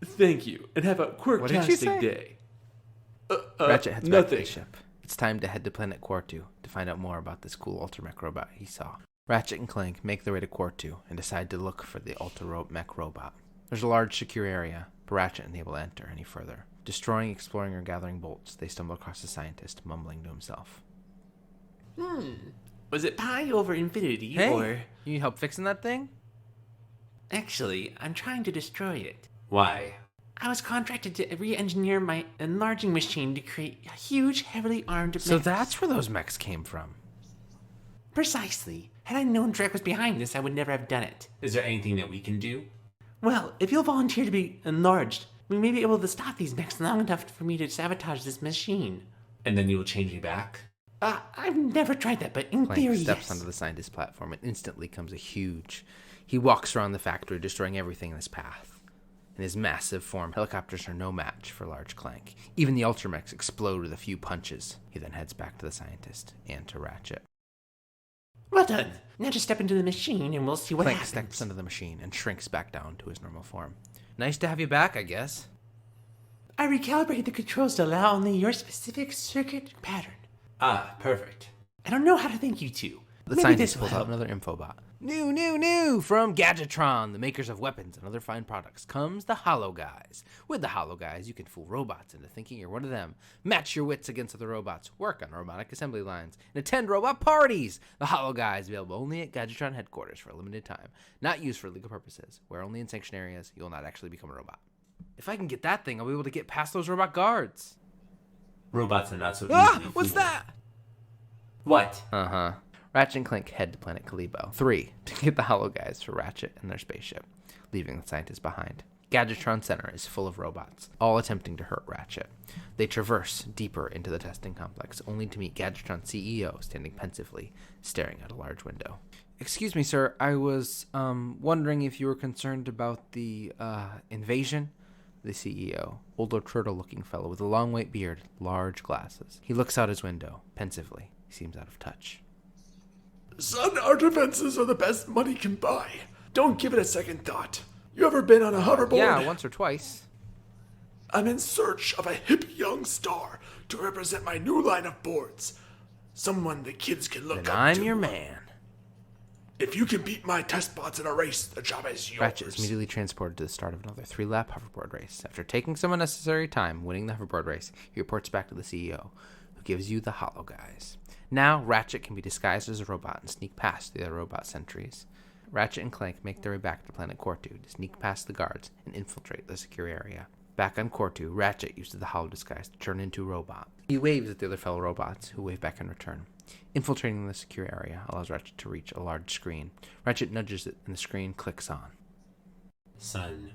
Thank you, and have a What did you say? quirktastic day. Ratchet heads back to the nothing. ship. It's time to head to planet Quartu to find out more about this cool Ultramech robot he saw. Ratchet and Clank make their way to Quartu and decide to look for the Ultramech robot. There's a large secure area, but Ratchet isn't able to enter any further. Destroying, exploring, or gathering bolts, they stumble across a scientist mumbling to himself. Was it pi over infinity, Hey, or... you need help fixing that thing? Actually, I'm trying to destroy it. Why? I was contracted to re-engineer my enlarging machine to create a huge, heavily armed So mech. that's where those mechs came from. Precisely. Had I known Drek was behind this, I would never have done it. Is there anything that we can do? Well, if you'll volunteer to be enlarged, we may be able to stop these mechs long enough for me to sabotage this machine. And then you will change me back? I've never tried that, but in Clank theory, steps yes. onto the scientist's platform and instantly comes a huge. He walks around the factory, destroying everything in his path. In his massive form, helicopters are no match for large Clank. Even the Ultramechs explode with a few punches. He then heads back to the scientist and to Ratchet. Well done. Now just step into the machine and we'll see what Clank happens. steps into the machine and shrinks back down to his normal form. Nice to have you back, I guess. I recalibrated the controls to allow only your specific circuit pattern. Ah, perfect. I don't know how to thank you two. The Maybe scientist this will pulls out help. another infobot. New from Gadgetron, the makers of weapons and other fine products, comes the Hollow Guys. With the Hollow Guys, you can fool robots into thinking you're one of them, match your wits against other robots, work on robotic assembly lines, and attend robot parties. The Hollow Guys available only at Gadgetron headquarters for a limited time, not used for legal purposes, where only in sanctioned areas you will not actually become a robot. If I can get that thing, I'll be able to get past those robot guards. Robots are not so Ah, easily what's fooled. that? What? Uh-huh. Ratchet and Clank head to planet Kalibo. 3, to get the Hollow Guys for Ratchet and their spaceship, leaving the scientists behind. Gadgetron Center is full of robots, all attempting to hurt Ratchet. They traverse deeper into the testing complex, only to meet Gadgetron CEO standing pensively, staring out a large window. Excuse me, sir. I was, wondering if you were concerned about the, invasion? The CEO, older turtle-looking fellow with a long white beard, large glasses. He looks out his window, pensively. He seems out of touch. Son, our defenses are the best money can buy. Don't give it a second thought. You ever been on a hoverboard? Yeah, once or twice. I'm in search of a hip young star to represent my new line of boards. Someone the kids can look Then up I'm to. your man. If you can beat my test bots in a race, the job is yours. Ratchet is immediately transported to the start of another 3-lap hoverboard race. After taking some unnecessary time winning the hoverboard race, he reports back to the CEO, who gives you the Hollow Guys. Now, Ratchet can be disguised as a robot and sneak past the other robot sentries. Ratchet and Clank make their way back to planet Cortu to sneak past the guards and infiltrate the secure area. Back on Cortu, Ratchet uses the Hollow disguise to turn into a robot. He waves at the other fellow robots, who wave back in return. Infiltrating the secure area allows Ratchet to reach a large screen. Ratchet nudges it, and the screen clicks on. Son,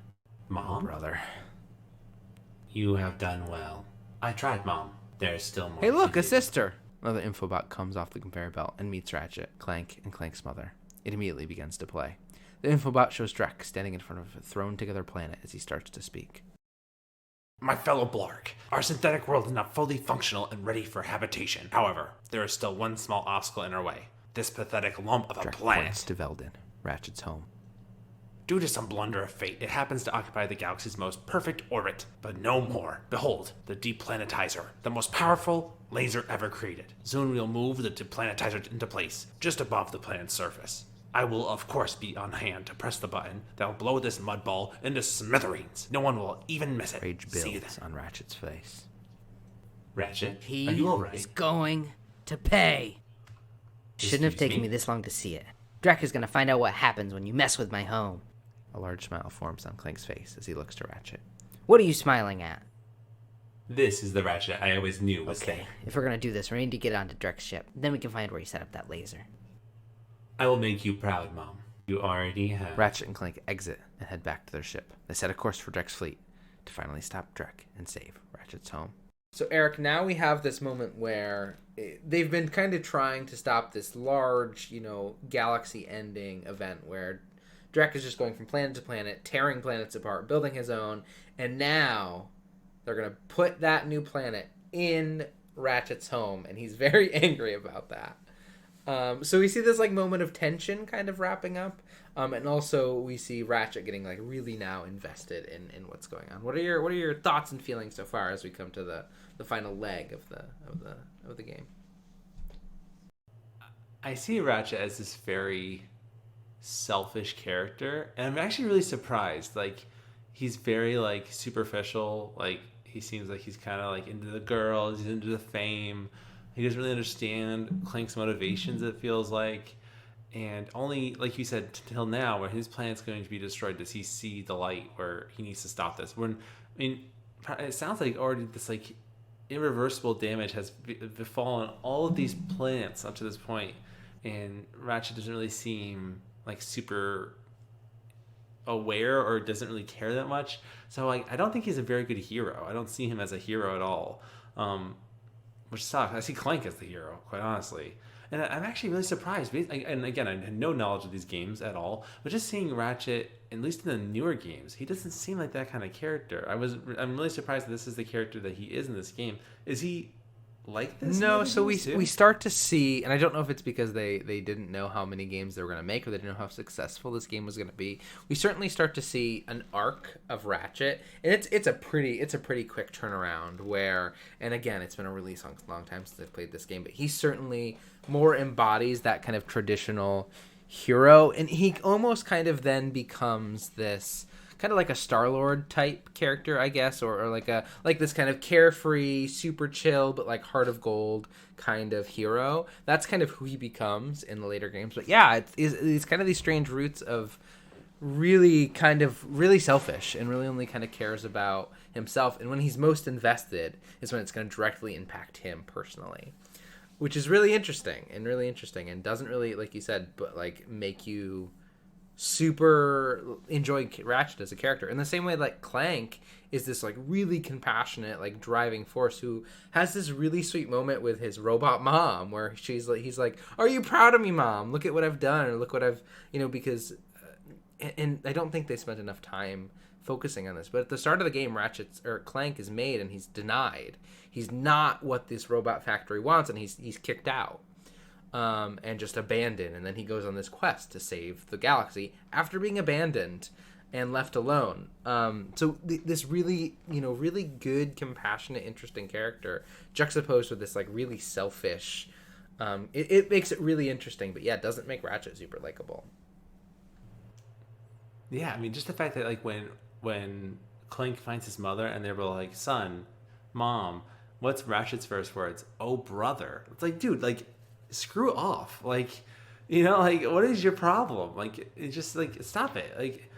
Oh, Mom, brother. you have done well. I tried, Mom. There's still more Hey, to look, do. a sister! Another infobot comes off the conveyor belt and meets Ratchet, Clank, and Clank's mother. It immediately begins to play. The infobot shows Drek standing in front of a thrown-together planet as he starts to speak. My fellow Blarg, our synthetic world is not fully functional and ready for habitation. However, there is still one small obstacle in our way. This pathetic lump of a Drek planet. points to Veldin, Ratchet's home. Due to some blunder of fate, it happens to occupy the galaxy's most perfect orbit, but no more. Behold, the deplanetizer, the most powerful laser ever created. Soon we'll move the deplanetizer into place, just above the planet's surface. I will, of course, be on hand to press the button that will blow this mud ball into smithereens. No one will even miss it. Rage See you builds then. on Ratchet's face. Ratchet, He are you alright? is going to pay. Shouldn't have Excuse taken me? me this long to see it. Drek is gonna find out what happens when you mess with my home. A large smile forms on Clank's face as he looks to Ratchet. What are you smiling at? This is the Ratchet I always knew was Okay, there. if we're gonna do this, we need to get onto Drek's ship. Then we can find where he set up that laser. I will make you proud, Mom. You already have. Ratchet and Clank exit and head back to their ship. They set a course for Drek's fleet to finally stop Drek and save Ratchet's home. So, Eric, now we have this moment where they've been kind of trying to stop this large, galaxy-ending event where Drek is just going from planet to planet, tearing planets apart, building his own, and now they're going to put that new planet in Ratchet's home, and he's very angry about that. So we see this moment of tension kind of wrapping up, and also we see Ratchet getting really now invested in what's going on. What are your thoughts and feelings so far as we come to the final leg of the game? I see Ratchet as this very selfish character, and I'm actually really surprised. He's very superficial. He seems like he's kind of into the girls, he's into the fame. He doesn't really understand Clank's motivations, it feels like. And only, like you said, till now, when his planet's going to be destroyed, does he see the light where he needs to stop this. It sounds like already this irreversible damage has befallen all of these planets up to this point, and Ratchet doesn't really seem super aware or doesn't really care that much. So I don't think he's a very good hero. I don't see him as a hero at all. Which sucks. I see Clank as the hero, quite honestly. And I'm actually really surprised. And again, I had no knowledge of these games at all. But just seeing Ratchet, at least in the newer games, he doesn't seem like that kind of character. I'm really surprised that this is the character that he is in this game. Is he like this? No, so we start to see, and I don't know if it's because they didn't know how many games they were going to make, or they didn't know how successful this game was going to be. We certainly start to see an arc of Ratchet, and it's a pretty quick turnaround. Where, and again, it's been a really long time since I've played this game, but he certainly more embodies that kind of traditional hero, and he almost kind of then becomes this kind of like a Star-Lord type character, I guess, or like this kind of carefree, super chill, but heart of gold kind of hero. That's kind of who he becomes in the later games. But yeah, it's kind of these strange roots of really selfish and really only kind of cares about himself. And when he's most invested is when it's going to directly impact him personally, which is really interesting and doesn't really, like you said, but make you super enjoy Ratchet as a character in the same way Clank is this really compassionate driving force who has this really sweet moment with his robot mom where he's like, are you proud of me, Mom? Look at what I've done, or look what I've because and I don't think they spent enough time focusing on this, but at the start of the game, Clank is made and he's denied. He's not what this robot factory wants, and he's kicked out. and just abandoned. And then he goes on this quest to save the galaxy after being abandoned and left alone. So this really, really good, compassionate, interesting character juxtaposed with this like really selfish. It makes it really interesting, but yeah, it doesn't make Ratchet super likable. Yeah, I mean, just the fact that like when Clank finds his mother and they're like, "Son, Mom, what's Ratchet's first words? Oh, brother." It's like, dude, like, screw off. Like, like, what is your problem? Like, it's just like, stop it. Like,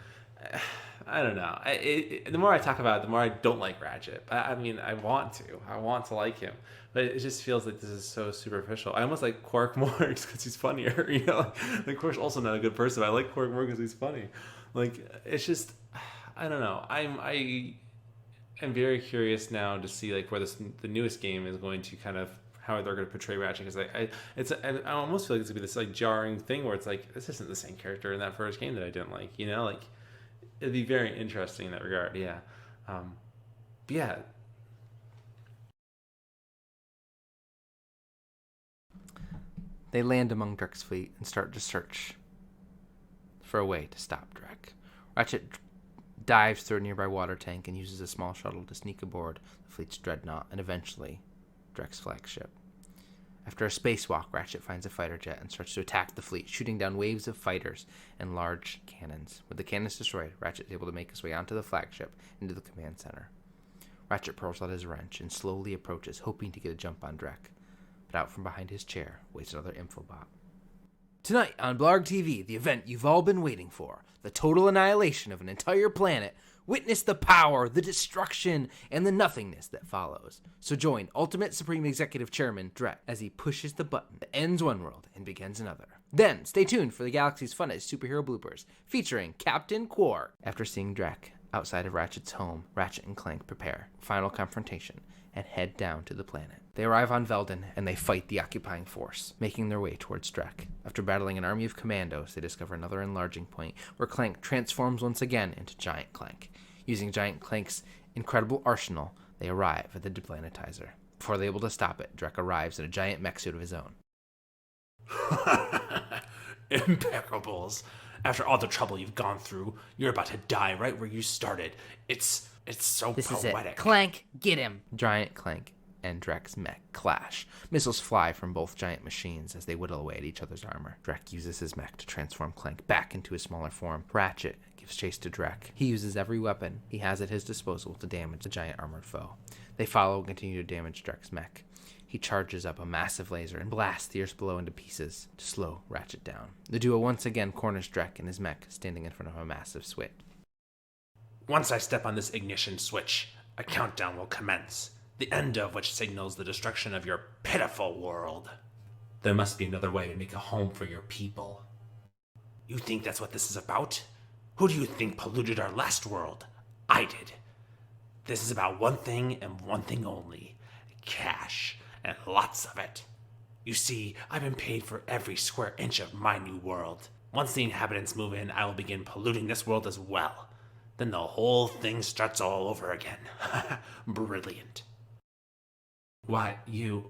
I don't know. The more I talk about it, the more I don't like Ratchet. I mean, I want to like him, but it just feels like this is so superficial. I almost like Quark more just because he's funnier. Like Quark's also not a good person. But I like Quark more because he's funny. Like, it's just, I don't know. I am very curious now to see like where the newest game is going to kind of how they're going to portray Ratchet, because I almost feel like it's gonna be this like jarring thing where it's like, this isn't the same character in that first game that I didn't like. Like, it'd be very interesting in that regard. Yeah. But yeah. They land among Drek's fleet and start to search for a way to stop Drek. Ratchet dives through a nearby water tank and uses a small shuttle to sneak aboard the fleet's dreadnought and eventually Drek's flagship. After a spacewalk, Ratchet finds a fighter jet and starts to attack the fleet, shooting down waves of fighters and large cannons. With the cannons destroyed, Ratchet is able to make his way onto the flagship into the command center. Ratchet pulls out his wrench and slowly approaches, hoping to get a jump on Drek. But out from behind his chair waits another infobot. Tonight on Blarg TV, the event you've all been waiting for, the total annihilation of an entire planet. Witness the power, the destruction, and the nothingness that follows. So join Ultimate Supreme Executive Chairman Drek as he pushes the button that ends one world and begins another. Then, stay tuned for the galaxy's funnest superhero bloopers, featuring Captain Quark. After seeing Drek outside of Ratchet's home, Ratchet and Clank prepare for final confrontation and head down to the planet. They arrive on Veldin, and they fight the occupying force, making their way towards Drek. After battling an army of commandos, they discover another enlarging point, where Clank transforms once again into Giant Clank. Using Giant Clank's incredible arsenal, they arrive at the deplanetizer. Before they're able to stop it, Drek arrives in a giant mech suit of his own. Impeccables. After all the trouble you've gone through, you're about to die right where you started. It's so This poetic. is it. Clank, get him. Giant Clank and Drek's mech clash. Missiles fly from both giant machines as they whittle away at each other's armor. Drek uses his mech to transform Clank back into his smaller form. Ratchet gives chase to Drek. He uses every weapon he has at his disposal to damage the giant armored foe. They follow and continue to damage Drek's mech. He charges up a massive laser and blasts the Earth below into pieces to slow Ratchet down. The duo once again corners Drek and his mech, standing in front of a massive switch. Once I step on this ignition switch, a countdown will commence, the end of which signals the destruction of your pitiful world. There must be another way to make a home for your people. You think that's what this is about? Who do you think polluted our last world? I did. This is about one thing and one thing only: cash, and lots of it. You see, I've been paid for every square inch of my new world. Once the inhabitants move in, I will begin polluting this world as well. Then the whole thing starts all over again. Brilliant. Why, you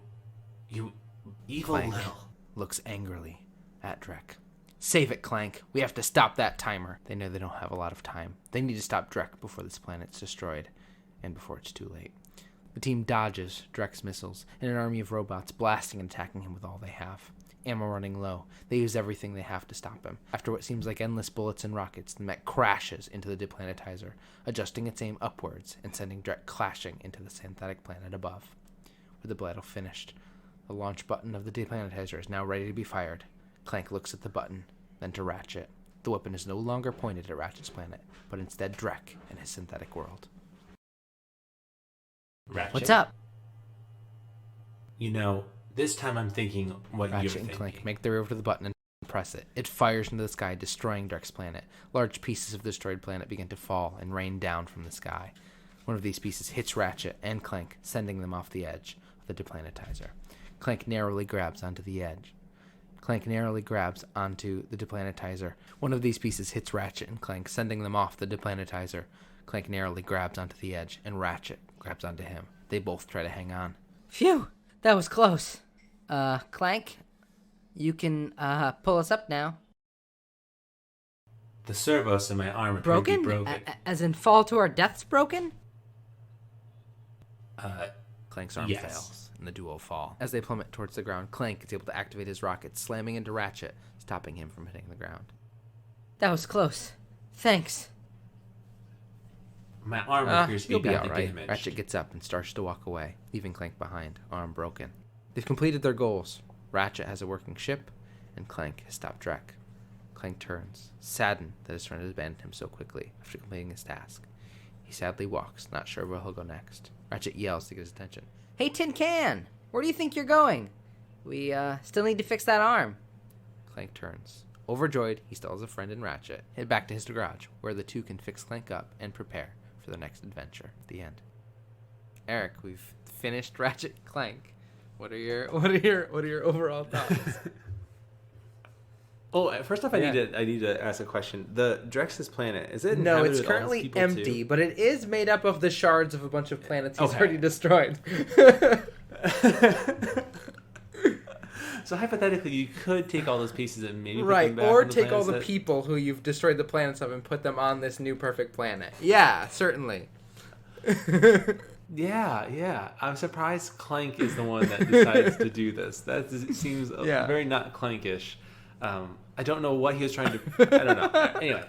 evil Clank little... looks angrily at Drek. Save it, Clank. We have to stop that timer. They know they don't have a lot of time. They need to stop Drek before this planet's destroyed, and before it's too late. The team dodges Drek's missiles, and an army of robots blasting and attacking him with all they have. Ammo running low, they use everything they have to stop him. After what seems like endless bullets and rockets, the mech crashes into the deplanetizer, adjusting its aim upwards and sending Drek clashing into the synthetic planet above. With the battle finished, the launch button of the deplanetizer is now ready to be fired. Clank looks at the button, then to Ratchet. The weapon is no longer pointed at Ratchet's planet, but instead Drek and his synthetic world. Ratchet. What's up? You know, this time I'm thinking what Ratchet you're and thinking. Clank make their way over to the button and press it. It fires into the sky, destroying Drek's planet. Large pieces of the destroyed planet begin to fall and rain down from the sky. One of these pieces hits Ratchet and Clank, sending them off the edge of the deplanetizer. Clank narrowly grabs onto the edge. Clank narrowly grabs onto the deplanetizer. One of these pieces hits Ratchet and Clank, sending them off the deplanetizer. Clank narrowly grabs onto the edge, and Ratchet grabs onto him. They both try to hang on. Phew, that was close. Clank, You can pull us up now. The servos in my arm are Broken? broken. As in fall to our deaths broken? Clank's arm Yes. fails, and the duo fall. As they plummet towards the ground, Clank is able to activate his rocket, slamming into Ratchet, stopping him from hitting the ground. That was close. Thanks. My arm appears to be You'll be badly alright. damaged. Ratchet gets up and starts to walk away, leaving Clank behind, arm broken. They've completed their goals. Ratchet has a working ship, and Clank has stopped Drek. Clank turns, saddened that his friend has abandoned him so quickly after completing his task. He sadly walks, not sure where he'll go next. Ratchet yells to get his attention. Hey, Tin Can! Where do you think you're going? We still need to fix that arm. Clank turns. Overjoyed, he still has a friend in Ratchet. Head back to his garage, where the two can fix Clank up and prepare for their next adventure. The end. Eric, we've finished Ratchet and Clank. What are your overall thoughts? Oh, first off, I need to ask a question. The Drex's planet, is it No, inhabited it's with all currently people empty, too? but it is made up of the shards of a bunch of planets he's Okay. already destroyed. So hypothetically, you could take all those pieces and maybe put Right, them back or on the take all the planets that- people who you've destroyed the planets of and put them on this new perfect planet. Yeah, certainly. Yeah. I'm surprised Clank is the one that decides to do this. That seems Yeah. very not Clankish. I don't know what he was trying to. I don't know. Anyway,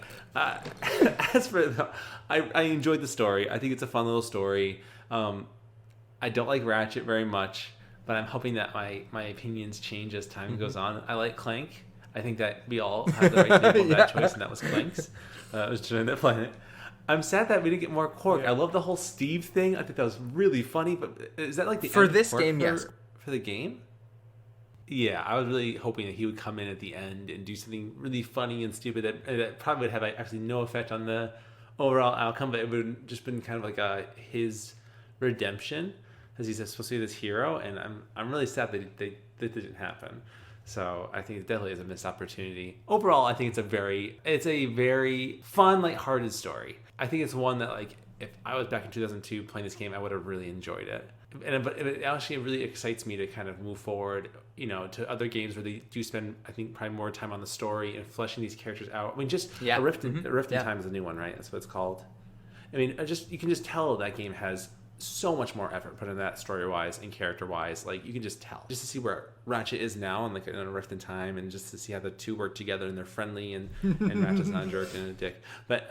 as for I enjoyed the story. I think it's a fun little story. I don't like Ratchet very much, but I'm hoping that my opinions change as time goes on. I like Clank. I think that we all have the right to make that choice, and that was Clank's. It was destroying that planet. I'm sad that we didn't get more Quark. I love the whole Steve thing. I think that was really funny. But is that like the For end of this Quark game, for, yes. For the game? Yeah, I was really hoping that he would come in at the end and do something really funny and stupid that probably would have actually no effect on the overall outcome, but it would have just been kind of like his redemption, because he's supposed to be this hero, and I'm really sad that that didn't happen. So I think it definitely is a missed opportunity. Overall, I think it's a very fun, lighthearted story. I think it's one that, like, if I was back in 2002 playing this game, I would have really enjoyed it. But it actually really excites me to kind of move forward, to other games where they do spend, I think, probably more time on the story and fleshing these characters out. I mean, just A Rift in Time is a new one, right? That's what it's called. I mean, you can just tell that game has so much more effort put in that story-wise and character-wise. Like, you can just tell. Just to see where Ratchet is now and, like, in A Rift in Time, and just to see how the two work together and they're friendly and Ratchet's not a jerk and a dick. But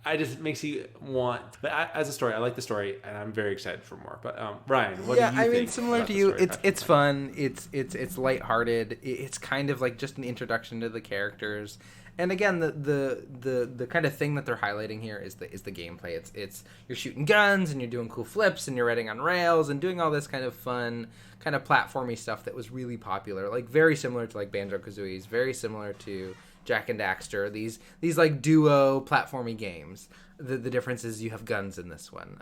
I just makes you want. But as a story, I like the story, and I'm very excited for more. But Ryan, what do you think? I mean, similar about to the you, story of it's fun. It's lighthearted. It's kind of like just an introduction to the characters. And again, the kind of thing that they're highlighting here is the gameplay. It's you're shooting guns and you're doing cool flips and you're riding on rails and doing all this kind of fun, kind of platformy stuff that was really popular. Like, very similar to like Banjo-Kazooie's, very similar to Jak and Daxter, these like duo platformy games. The difference is you have guns in this one,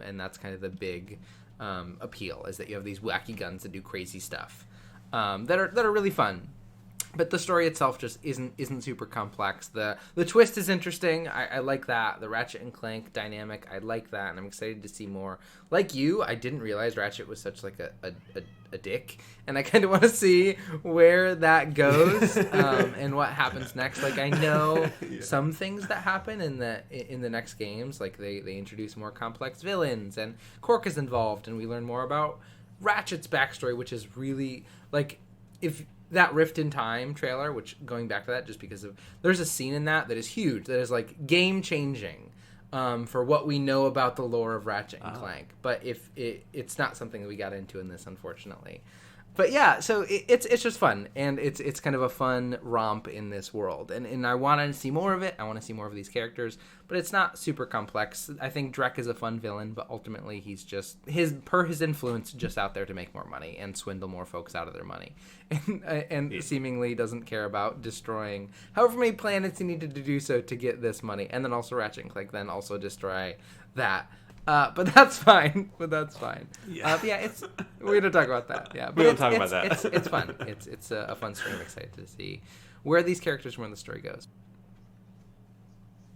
and that's kind of the big appeal, is that you have these wacky guns that do crazy stuff that are really fun. But the story itself just isn't super complex. The twist is interesting. I like that. The Ratchet and Clank dynamic, I like that, and I'm excited to see more. Like you, I didn't realize Ratchet was such like a dick, and I kind of want to see where that goes and what happens next. Like, I know some things that happen in the next games, like they introduce more complex villains, and Quark is involved, and we learn more about Ratchet's backstory, which is really like, if that Rift in Time trailer, which, going back to that, just because of, there's a scene in that is huge, that is like game changing for what we know about the lore of Ratchet and Clank. But if it's not something that we got into in this, unfortunately. But yeah, so it's just fun, and it's kind of a fun romp in this world, and I want to see more of it. I want to see more of these characters, but it's not super complex. I think Drek is a fun villain, but ultimately he's just his influence just out there to make more money and swindle more folks out of their money, and seemingly doesn't care about destroying however many planets he needed to do so to get this money, and then also Ratchet and Clank then also destroy that. But that's fine. Yeah, we don't talk about that. Yeah, but we don't talk about that. It's fun. It's a fun story. I'm excited to see where these characters and where the story goes.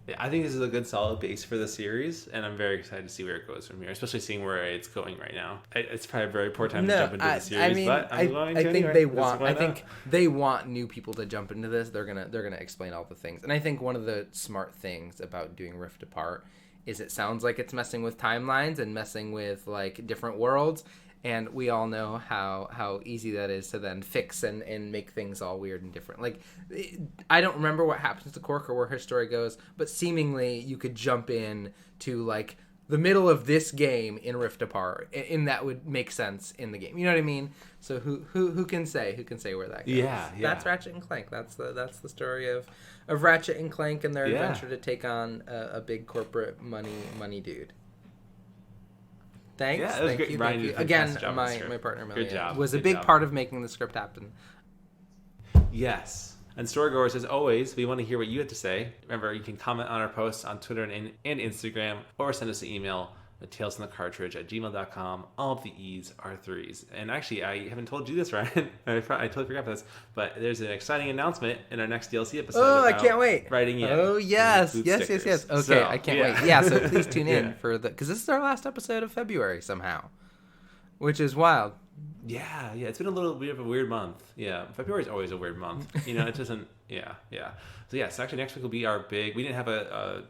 Yeah, I think this is a good solid base for the series, and I'm very excited to see where it goes from here, especially seeing where it's going right now. It's probably a very poor time to jump into the series, I mean, but I'm going to I think anyway. they That's want. why I not? think they want new people to jump into this. They're gonna explain all the things, and I think one of the smart things about doing Rift Apart is it sounds like it's messing with timelines and messing with like different worlds. And we all know how easy that is to then fix and make things all weird and different. Like, I don't remember what happens to Cork or where her story goes, but seemingly you could jump in to, like, the middle of this game in Rift Apart, and that would make sense in the game. You know what I mean? So who can say? Who can say where that goes? Yeah. That's Ratchet and Clank. That's the story of Ratchet and Clank and their adventure to take on a big corporate money dude. Thanks. Yeah, it was Thank great. you. Ryan Thank did you. a Again, fantastic job on the my script. partner Good Melia job. was a Good big job. part of making the script happen. Yes. And Storygoers, as always, we want to hear what you have to say. Remember, you can comment on our posts on Twitter and Instagram, or send us an email at talesfromthecartridge@gmail.com. All of the E's are threes. And actually, I haven't told you this, Ryan. I totally forgot about this. But there's an exciting announcement in our next DLC episode. Oh, I about can't wait. Writing in. Oh, yes. Include Yes. stickers. Okay, So, I can't yeah. wait. Yeah, so please tune in Yeah. for because this is our last episode of February somehow, which is wild. Yeah, it's been a little bit of a weird month. Yeah, February is always a weird month. You know, it doesn't. Yeah. So yes, actually next week will be our big. We didn't have a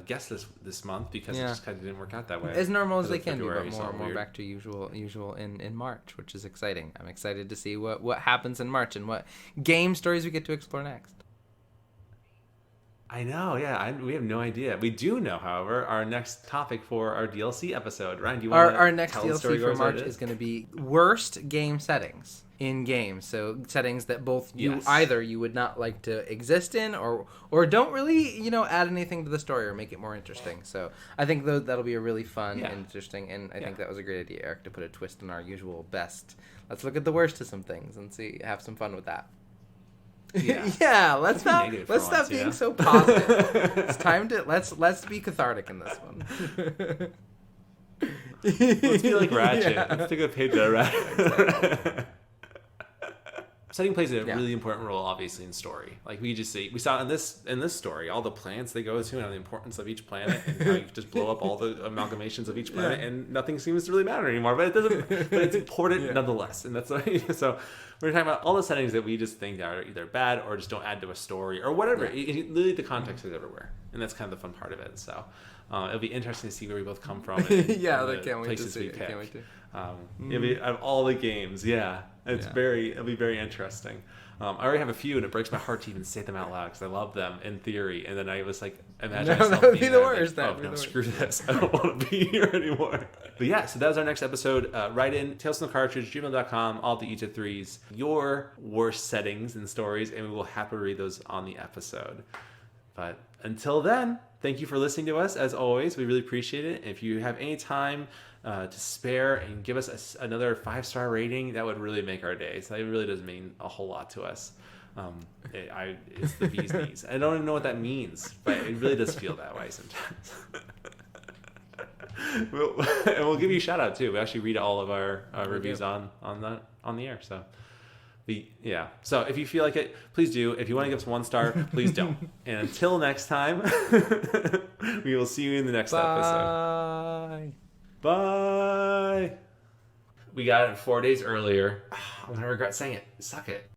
guest this month because it just kind of didn't work out that way. As normal as Because they of can be, February, but so more weird. back to usual in March, which is exciting. I'm excited to see what happens in March and what game stories we get to explore next. I know, yeah. We have no idea. We do know, however, our next topic for our DLC episode. Ryan, do you want to Our next tell the DLC for Storygoers what March it is going to be worst game settings in games. So settings that both either you would not like to exist in, or don't really add anything to the story or make it more interesting. So I think that'll be a really fun and interesting. And I think that was a great idea, Eric, to put a twist on our usual best. Let's look at the worst of some things and have some fun with that. Yeah. Let's be stop negative for let's stop once, being so positive. It's time to let's be cathartic in this one. Let's be like Ratchet. Yeah. Let's take a page out of Ratchet. Setting plays a really important role, obviously, in story. Like we saw in this story, all the planets they go to and the importance of each planet, and how you just blow up all the amalgamations of each planet, and nothing seems to really matter anymore. But it doesn't. But it's important nonetheless, and that's so. We're talking about all the settings that we just think are either bad or just don't add to a story or whatever. Literally, the context is everywhere, and that's kind of the fun part of it. So it'll be interesting to see where we both come from. And I the can't wait to places see we it. pick. Can't wait to. It'll be of all the games, it'll be very interesting. I already have a few, and it breaks my heart to even say them out loud because I love them in theory. And then I was like, imagine myself that would be being the there, worst. Like, oh no, screw this! I don't want to be here anymore. But yeah, so that was our next episode. Write in talesfromthecartridge@gmail.com, all the each of threes, your worst settings and stories, and we will happily read those on the episode. But until then, thank you for listening to us. As always, we really appreciate it. If you have any time to spare and give us another 5-star rating, that would really make our day. So it really does mean a whole lot to us. It's the bee's knees. I don't even know what that means, but it really does feel that way sometimes. And we'll give you a shout out too. We actually read all of our reviews on the air. So. So if you feel like it, please do. If you want to give us 1 star, please don't. And until next time, we will see you in the next episode. Bye. We got it 4 days earlier. I'm going to regret saying it. Suck it.